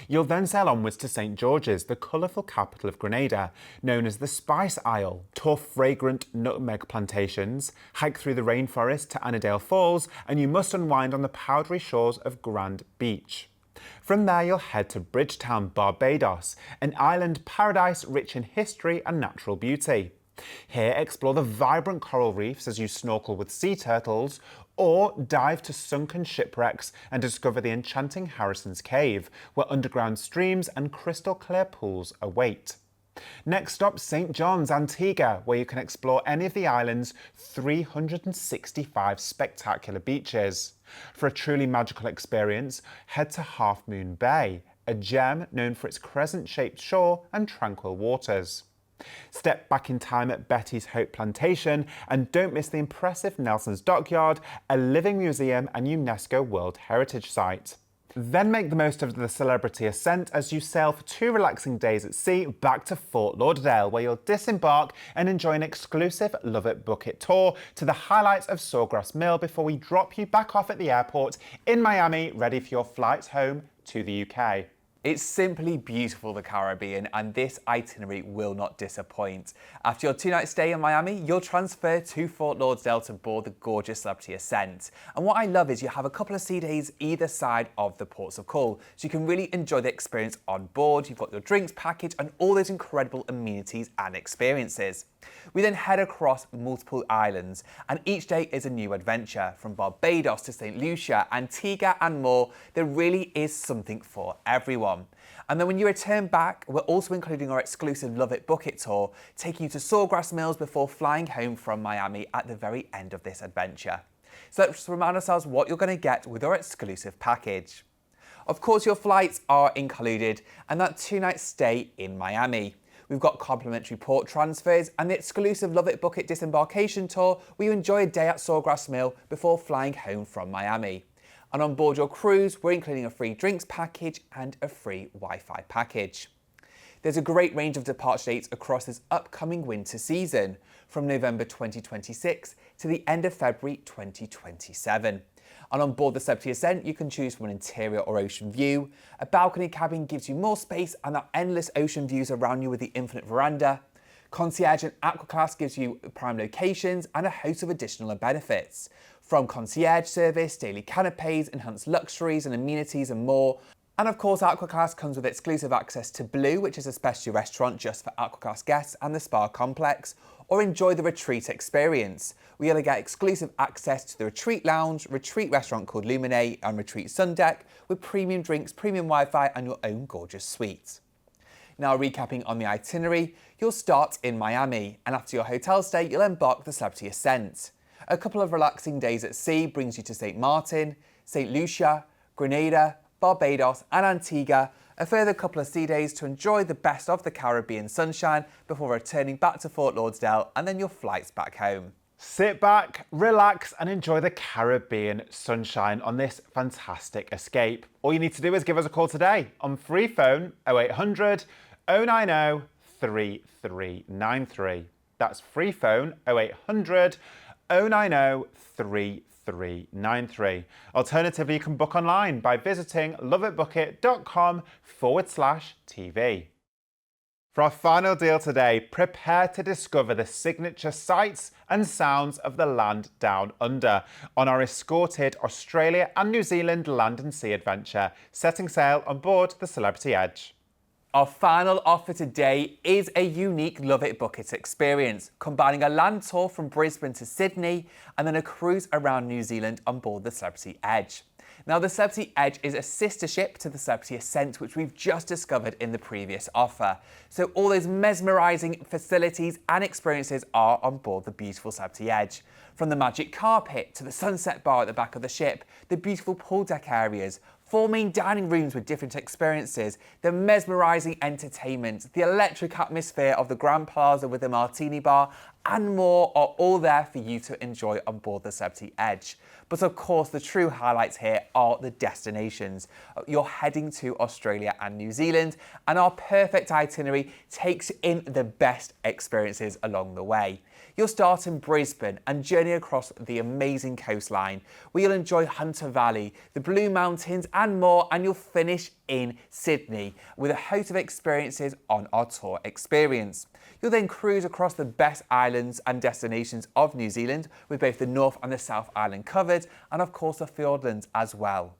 You'll then sail onwards to St. George's, the colourful capital of Grenada, known as the Spice Isle. Tour fragrant nutmeg plantations, hike through the rainforest to Annandale Falls, and you must unwind on the powdery shores of Grand Beach. From there, you'll head to Bridgetown, Barbados, an island paradise rich in history and natural beauty. Here, explore the vibrant coral reefs as you snorkel with sea turtles, or dive to sunken shipwrecks and discover the enchanting Harrison's Cave, where underground streams and crystal clear pools await. Next stop, St John's, Antigua, where you can explore any of the island's 365 spectacular beaches. For a truly magical experience, head to Half Moon Bay, a gem known for its crescent-shaped shore and tranquil waters. Step back in time at Betty's Hope Plantation and don't miss the impressive Nelson's Dockyard, a living museum and UNESCO World Heritage Site. Then make the most of the Celebrity Ascent as you sail for 2 relaxing days at sea back to Fort Lauderdale, where you'll disembark and enjoy an exclusive Love It Book It tour to the highlights of Sawgrass Mill before we drop you back off at the airport in Miami, ready for your flights home to the UK. It's simply beautiful, the Caribbean, and this itinerary will not disappoint. After your 2-night stay in Miami, you'll transfer to Fort Lauderdale to board the gorgeous Celebrity Ascent. And what I love is you have a couple of sea days either side of the ports of call, so you can really enjoy the experience on board. You've got your drinks package and all those incredible amenities and experiences. We then head across multiple islands, and each day is a new adventure. From Barbados to St Lucia, Antigua and more, there really is something for everyone. And then when you return back, we're also including our exclusive Love It Book It tour, taking you to Sawgrass Mills before flying home from Miami at the very end of this adventure. So let's remind ourselves what you're going to get with our exclusive package. Of course, your flights are included and that 2-night stay in Miami. We've got complimentary port transfers and the exclusive Love It Book It disembarkation tour where you enjoy a day at Sawgrass Mill before flying home from Miami. And on board your cruise, we're including a free drinks package and a free Wi-Fi package. There's a great range of departure dates across this upcoming winter season, from November 2026 to the end of February 2027. And on board the Celebrity Ascent, you can choose from an interior or ocean view. A balcony cabin gives you more space and that endless ocean views around you with the infinite veranda. Concierge and Aqua Class gives you prime locations and a host of additional benefits. From concierge service, daily canapes, enhanced luxuries and amenities and more. And of course, Aqua Class comes with exclusive access to Blue, which is a specialty restaurant just for Aqua Class guests, and the spa complex, or enjoy the retreat experience. We will get exclusive access to the retreat lounge, retreat restaurant called Lumine, and retreat sun deck with premium drinks, premium Wi-Fi, and your own gorgeous suite. Now, recapping on the itinerary, you'll start in Miami, and after your hotel stay, you'll embark the Celebrity Ascent. A couple of relaxing days at sea brings you to St Martin, St Lucia, Grenada, Barbados and Antigua, a further couple of sea days to enjoy the best of the Caribbean sunshine before returning back to Fort Lauderdale and then your flights back home. Sit back, relax and enjoy the Caribbean sunshine on this fantastic escape. All you need to do is give us a call today on free phone 0800 090 3393. That's free phone 0800 090 3393. Alternatively, you can book online by visiting loveitbookit.com/TV. For our final deal today, prepare to discover the signature sights and sounds of the land down under on our escorted Australia and New Zealand land and sea adventure, setting sail on board the Celebrity Edge. Our final offer today is a unique Love It Book It experience, combining a land tour from Brisbane to Sydney and then a cruise around New Zealand on board the Celebrity Edge. Now, the Celebrity Edge is a sister ship to the Celebrity Ascent, which we've just discovered in the previous offer. So all those mesmerising facilities and experiences are on board the beautiful Celebrity Edge. From the magic carpet to the sunset bar at the back of the ship, the beautiful pool deck areas, 4 main dining rooms with different experiences, the mesmerising entertainment, the electric atmosphere of the Grand Plaza with the martini bar, and more are all there for you to enjoy on board the Celebrity Edge. But of course, the true highlights here are the destinations. You're heading to Australia and New Zealand, and our perfect itinerary takes in the best experiences along the way. You'll start in Brisbane and journey across the amazing coastline, where you'll enjoy Hunter Valley, the Blue Mountains and more, and you'll finish in Sydney with a host of experiences on our tour experience. You'll then cruise across the best islands and destinations of New Zealand, with both the North and the South Island covered, and of course the Fiordlands as well.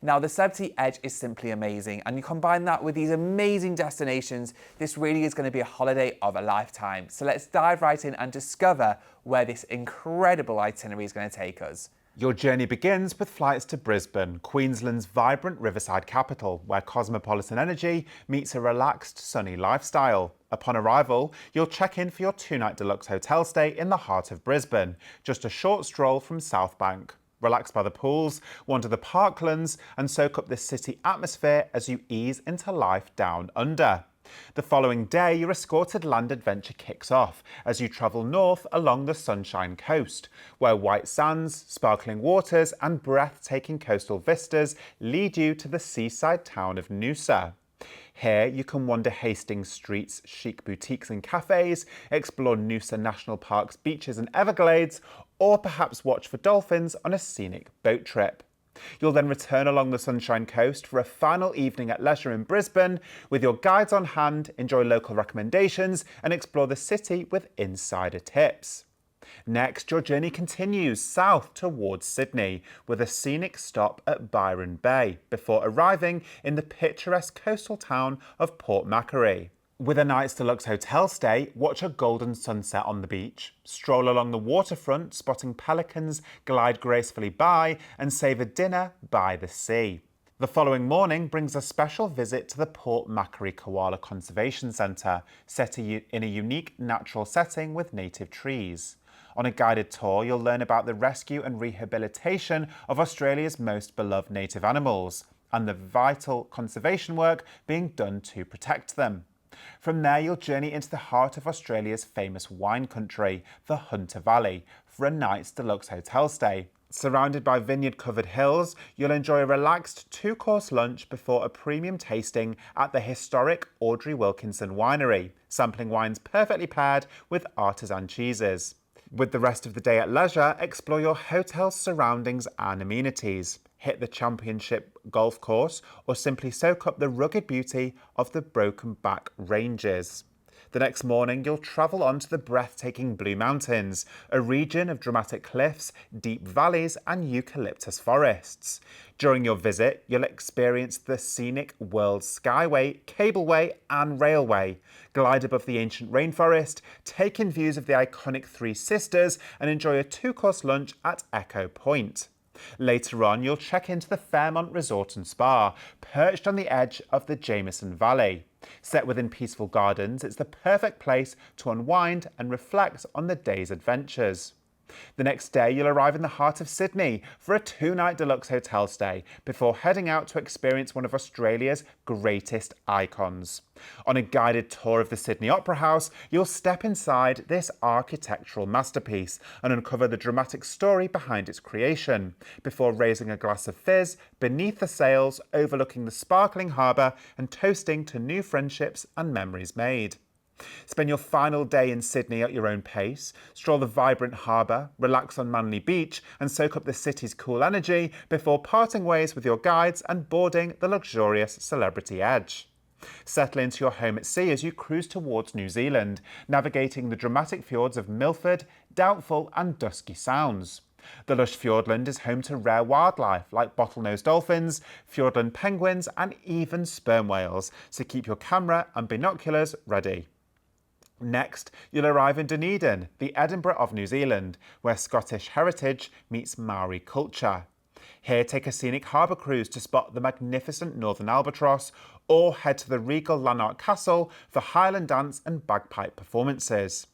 Now, the Celebrity Edge is simply amazing, and you combine that with these amazing destinations, this really is going to be a holiday of a lifetime. So let's dive right in and discover where this incredible itinerary is going to take us. Your journey begins with flights to Brisbane, Queensland's vibrant riverside capital, where cosmopolitan energy meets a relaxed, sunny lifestyle. Upon arrival, you'll check in for your 2-night deluxe hotel stay in the heart of Brisbane, just a short stroll from South Bank. Relax by the pools, wander the parklands, and soak up the city atmosphere as you ease into life down under. The following day, your escorted land adventure kicks off as you travel north along the Sunshine Coast, where white sands, sparkling waters and breathtaking coastal vistas lead you to the seaside town of Noosa. Here, you can wander Hastings Street's chic boutiques and cafes, explore Noosa National Park's beaches and Everglades, or perhaps watch for dolphins on a scenic boat trip. You'll then return along the Sunshine Coast for a final evening at leisure in Brisbane. With your guides on hand, enjoy local recommendations and explore the city with insider tips. Next, your journey continues south towards Sydney with a scenic stop at Byron Bay before arriving in the picturesque coastal town of Port Macquarie. With a night's deluxe hotel stay, watch a golden sunset on the beach, stroll along the waterfront spotting pelicans glide gracefully by, and savour dinner by the sea. The following morning brings a special visit to the Port Macquarie Koala Conservation Centre, set in a unique natural setting with native trees. On a guided tour, you'll learn about the rescue and rehabilitation of Australia's most beloved native animals and the vital conservation work being done to protect them. From there, you'll journey into the heart of Australia's famous wine country, the Hunter Valley, for a night's deluxe hotel stay. Surrounded by vineyard-covered hills, you'll enjoy a relaxed 2-course lunch before a premium tasting at the historic Audrey Wilkinson Winery, sampling wines perfectly paired with artisan cheeses. With the rest of the day at leisure, explore your hotel's surroundings and amenities, hit the championship golf course, or simply soak up the rugged beauty of the Broken Back Ranges. The next morning, you'll travel on to the breathtaking Blue Mountains, a region of dramatic cliffs, deep valleys, and eucalyptus forests. During your visit, you'll experience the scenic World Skyway, Cableway, and Railway, glide above the ancient rainforest, take in views of the iconic Three Sisters, and enjoy a 2-course lunch at Echo Point. Later on, you'll check into the Fairmont Resort and Spa, perched on the edge of the Jameson Valley. Set within peaceful gardens, it's the perfect place to unwind and reflect on the day's adventures. The next day, you'll arrive in the heart of Sydney for a 2-night deluxe hotel stay before heading out to experience one of Australia's greatest icons. On a guided tour of the Sydney Opera House, you'll step inside this architectural masterpiece and uncover the dramatic story behind its creation, before raising a glass of fizz beneath the sails overlooking the sparkling harbour and toasting to new friendships and memories made. Spend your final day in Sydney at your own pace, stroll the vibrant harbour, relax on Manly Beach and soak up the city's cool energy before parting ways with your guides and boarding the luxurious Celebrity Edge. Settle into your home at sea as you cruise towards New Zealand, navigating the dramatic fjords of Milford, Doubtful and Dusky Sounds. The lush fjordland is home to rare wildlife like bottlenose dolphins, fjordland penguins and even sperm whales, so keep your camera and binoculars ready. Next, you'll arrive in Dunedin, the Edinburgh of New Zealand, where Scottish heritage meets Maori culture. Here, take a scenic harbour cruise to spot the magnificent Northern Albatross, or head to the regal Lanark Castle for Highland dance and bagpipe performances.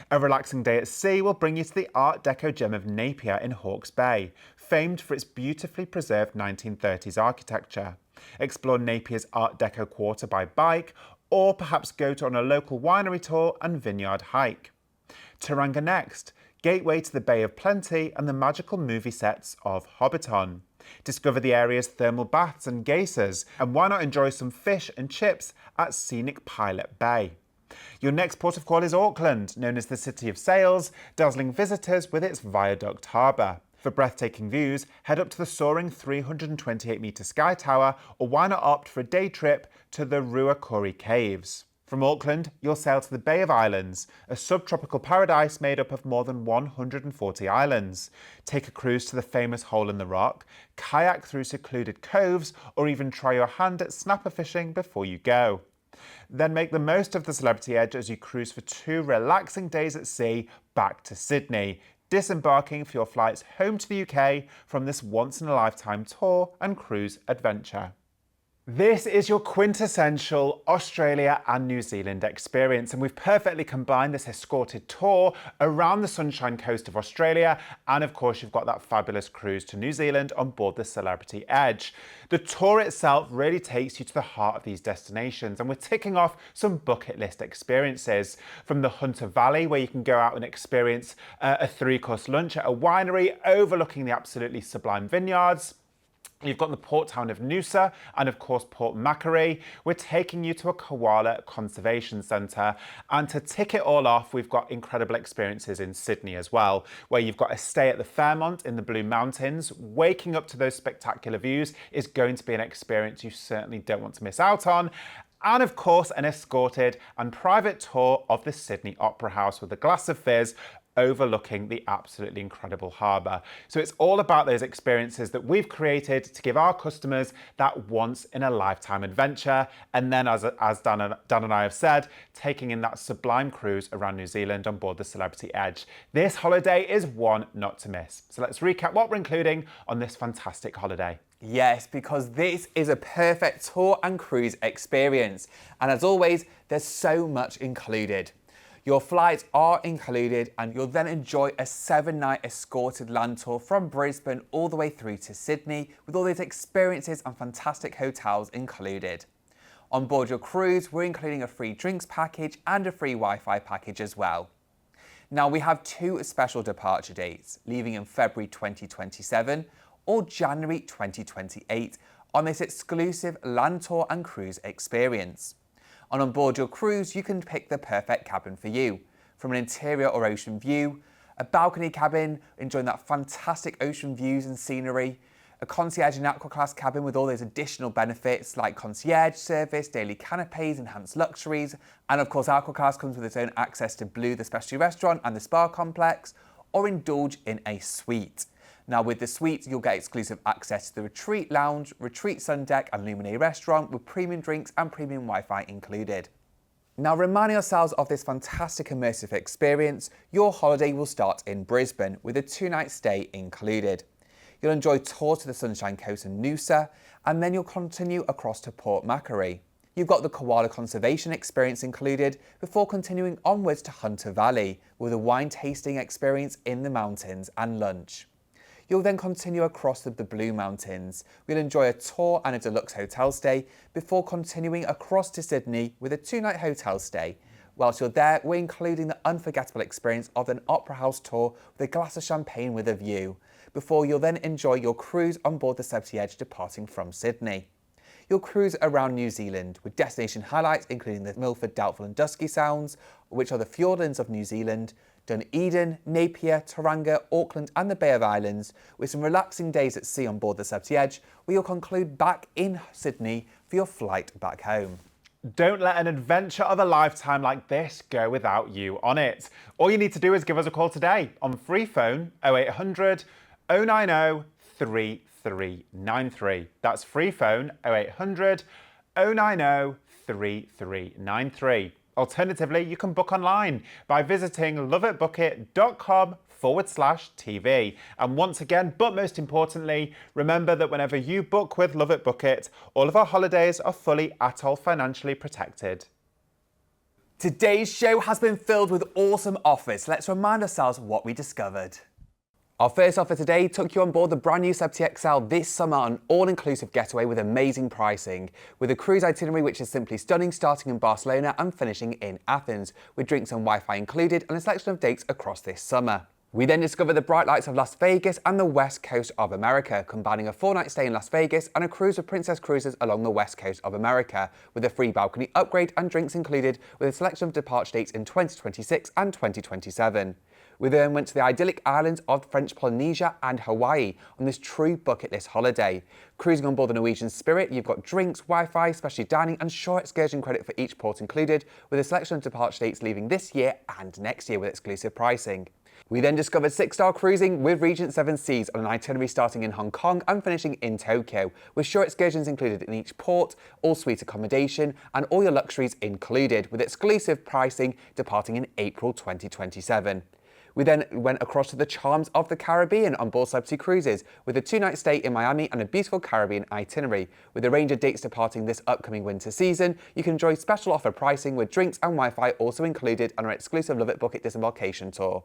A relaxing day at sea will bring you to the Art Deco gem of Napier in Hawke's Bay, famed for its beautifully preserved 1930s architecture. Explore Napier's Art Deco quarter by bike, or perhaps go on a local winery tour and vineyard hike. Tauranga next, gateway to the Bay of Plenty and the magical movie sets of Hobbiton. Discover the area's thermal baths and geysers, and why not enjoy some fish and chips at scenic Pilot Bay. Your next port of call is Auckland, known as the City of Sails, dazzling visitors with its viaduct harbour. For breathtaking views, head up to the soaring 328-metre Sky Tower, or why not opt for a day trip to the Ruakori Caves. From Auckland, you'll sail to the Bay of Islands, a subtropical paradise made up of more than 140 islands. Take a cruise to the famous Hole in the Rock, kayak through secluded coves, or even try your hand at snapper fishing before you go. Then make the most of the Celebrity Edge as you cruise for 2 relaxing days at sea back to Sydney. disembarking for your flights home to the UK from this once-in-a-lifetime tour and cruise adventure. This is your quintessential Australia and New Zealand experience, and we've perfectly combined this escorted tour around the Sunshine Coast of Australia, and of course you've got that fabulous cruise to New Zealand on board the Celebrity Edge. The tour itself really takes you to the heart of these destinations, and we're ticking off some bucket list experiences, from the Hunter Valley, where you can go out and experience a three-course lunch at a winery overlooking the absolutely sublime vineyards. You've got the port town of Noosa and of course Port Macquarie. We're taking you to a koala conservation centre, and to tick it all off, we've got incredible experiences in Sydney as well, where you've got a stay at the Fairmont in the Blue Mountains. Waking up to those spectacular views is going to be an experience you certainly don't want to miss out on. And of course, an escorted and private tour of the Sydney Opera House with a glass of fizz overlooking the absolutely incredible harbour. So it's all about those experiences that we've created to give our customers that once-in-a-lifetime adventure. And then, as Dan and I have said, taking in that sublime cruise around New Zealand on board the Celebrity Edge. This holiday is one not to miss. So let's recap what we're including on this fantastic holiday. Yes, because this is a perfect tour and cruise experience. And as always, there's so much included. Your flights are included, and you'll then enjoy a 7-night escorted land tour from Brisbane all the way through to Sydney, with all these experiences and fantastic hotels included. On board your cruise, we're including a free drinks package and a free Wi-Fi package as well. Now, we have 2 special departure dates, leaving in February 2027 or January 2028 on this exclusive land tour and cruise experience. And on board your cruise, you can pick the perfect cabin for you, from an interior or ocean view, a balcony cabin enjoying that fantastic ocean views and scenery, a concierge and aqua class cabin with all those additional benefits like concierge service, daily canapes, enhanced luxuries, and of course aqua class comes with its own access to Blue, the specialty restaurant and the spa complex, or indulge in a suite. Now, with the suite, you'll get exclusive access to the Retreat Lounge, Retreat Sun Deck and Luminae restaurant with premium drinks and premium Wi-Fi included. Now, reminding ourselves of this fantastic immersive experience, your holiday will start in Brisbane with a 2-night stay included. You'll enjoy tours to the Sunshine Coast and Noosa, and then you'll continue across to Port Macquarie. You've got the koala conservation experience included before continuing onwards to Hunter Valley with a wine tasting experience in the mountains and lunch. You'll then continue across the Blue Mountains. We'll enjoy a tour and a deluxe hotel stay before continuing across to Sydney with a 2-night hotel stay. Whilst you're there, we're including the unforgettable experience of an opera house tour with a glass of champagne with a view, before you'll then enjoy your cruise on board the Celebrity Edge departing from Sydney. You'll cruise around New Zealand with destination highlights including the Milford, Doubtful and Dusky Sounds, which are the fjordlands of New Zealand, Dunedin, Napier, Tauranga, Auckland and the Bay of Islands, with some relaxing days at sea on board the Celebrity Edge, where you'll conclude back in Sydney for your flight back home. Don't let an adventure of a lifetime like this go without you on it. All you need to do is give us a call today on free phone 0800 090 3393. That's free phone 0800 090 3393. Alternatively, you can book online by visiting loveitbookit.com/TV. And once again, but most importantly, remember that whenever you book with LoveitBookit, all of our holidays are fully ATOL financially protected. Today's show has been filled with awesome offers. Let's remind ourselves what we discovered. Our first offer today took you on board the brand new Celebrity XL this summer on an all-inclusive getaway with amazing pricing, with a cruise itinerary which is simply stunning, starting in Barcelona and finishing in Athens, with drinks and Wi-Fi included and a selection of dates across this summer. We then discovered the bright lights of Las Vegas and the west coast of America, combining a 4-night stay in Las Vegas and a cruise with Princess Cruises along the west coast of America, with a free balcony upgrade and drinks included, with a selection of departure dates in 2026 and 2027. We then went to the idyllic islands of French Polynesia and Hawaii on this true bucket list holiday. Cruising on board the Norwegian Spirit, you've got drinks, Wi-Fi, specialty dining and shore excursion credit for each port included, with a selection of departure dates leaving this year and next year with exclusive pricing. We then discovered 6-star cruising with Regent Seven Seas on an itinerary starting in Hong Kong and finishing in Tokyo, with shore excursions included in each port, all suite accommodation and all your luxuries included, with exclusive pricing departing in April 2027. We then went across to the charms of the Caribbean on board Celebrity Cruises, with a 2-night stay in Miami and a beautiful Caribbean itinerary. With a range of dates departing this upcoming winter season, you can enjoy special offer pricing with drinks and Wi-Fi also included on our exclusive Love It Book It disembarkation tour.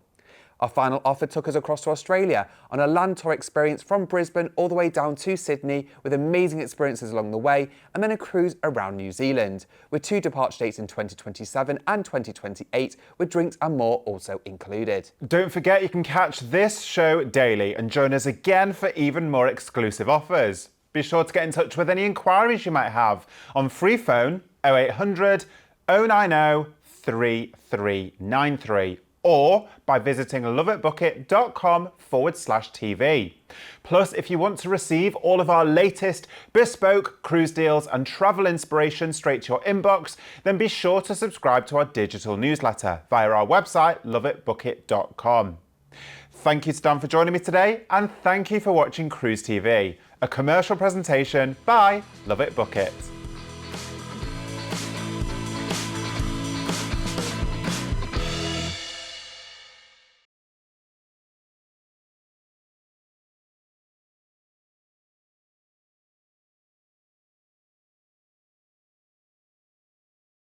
Our final offer took us across to Australia on a land tour experience from Brisbane all the way down to Sydney, with amazing experiences along the way, and then a cruise around New Zealand, with 2 departure dates in 2027 and 2028, with drinks and more also included. Don't forget you can catch this show daily and join us again for even more exclusive offers. Be sure to get in touch with any inquiries you might have on free phone 0800 090 3393 or by visiting loveitbookit.com/TV. Plus, if you want to receive all of our latest bespoke cruise deals and travel inspiration straight to your inbox, then be sure to subscribe to our digital newsletter via our website, loveitbookit.com. Thank you to Dan for joining me today, and thank you for watching Cruise TV, a commercial presentation by Love It Book It.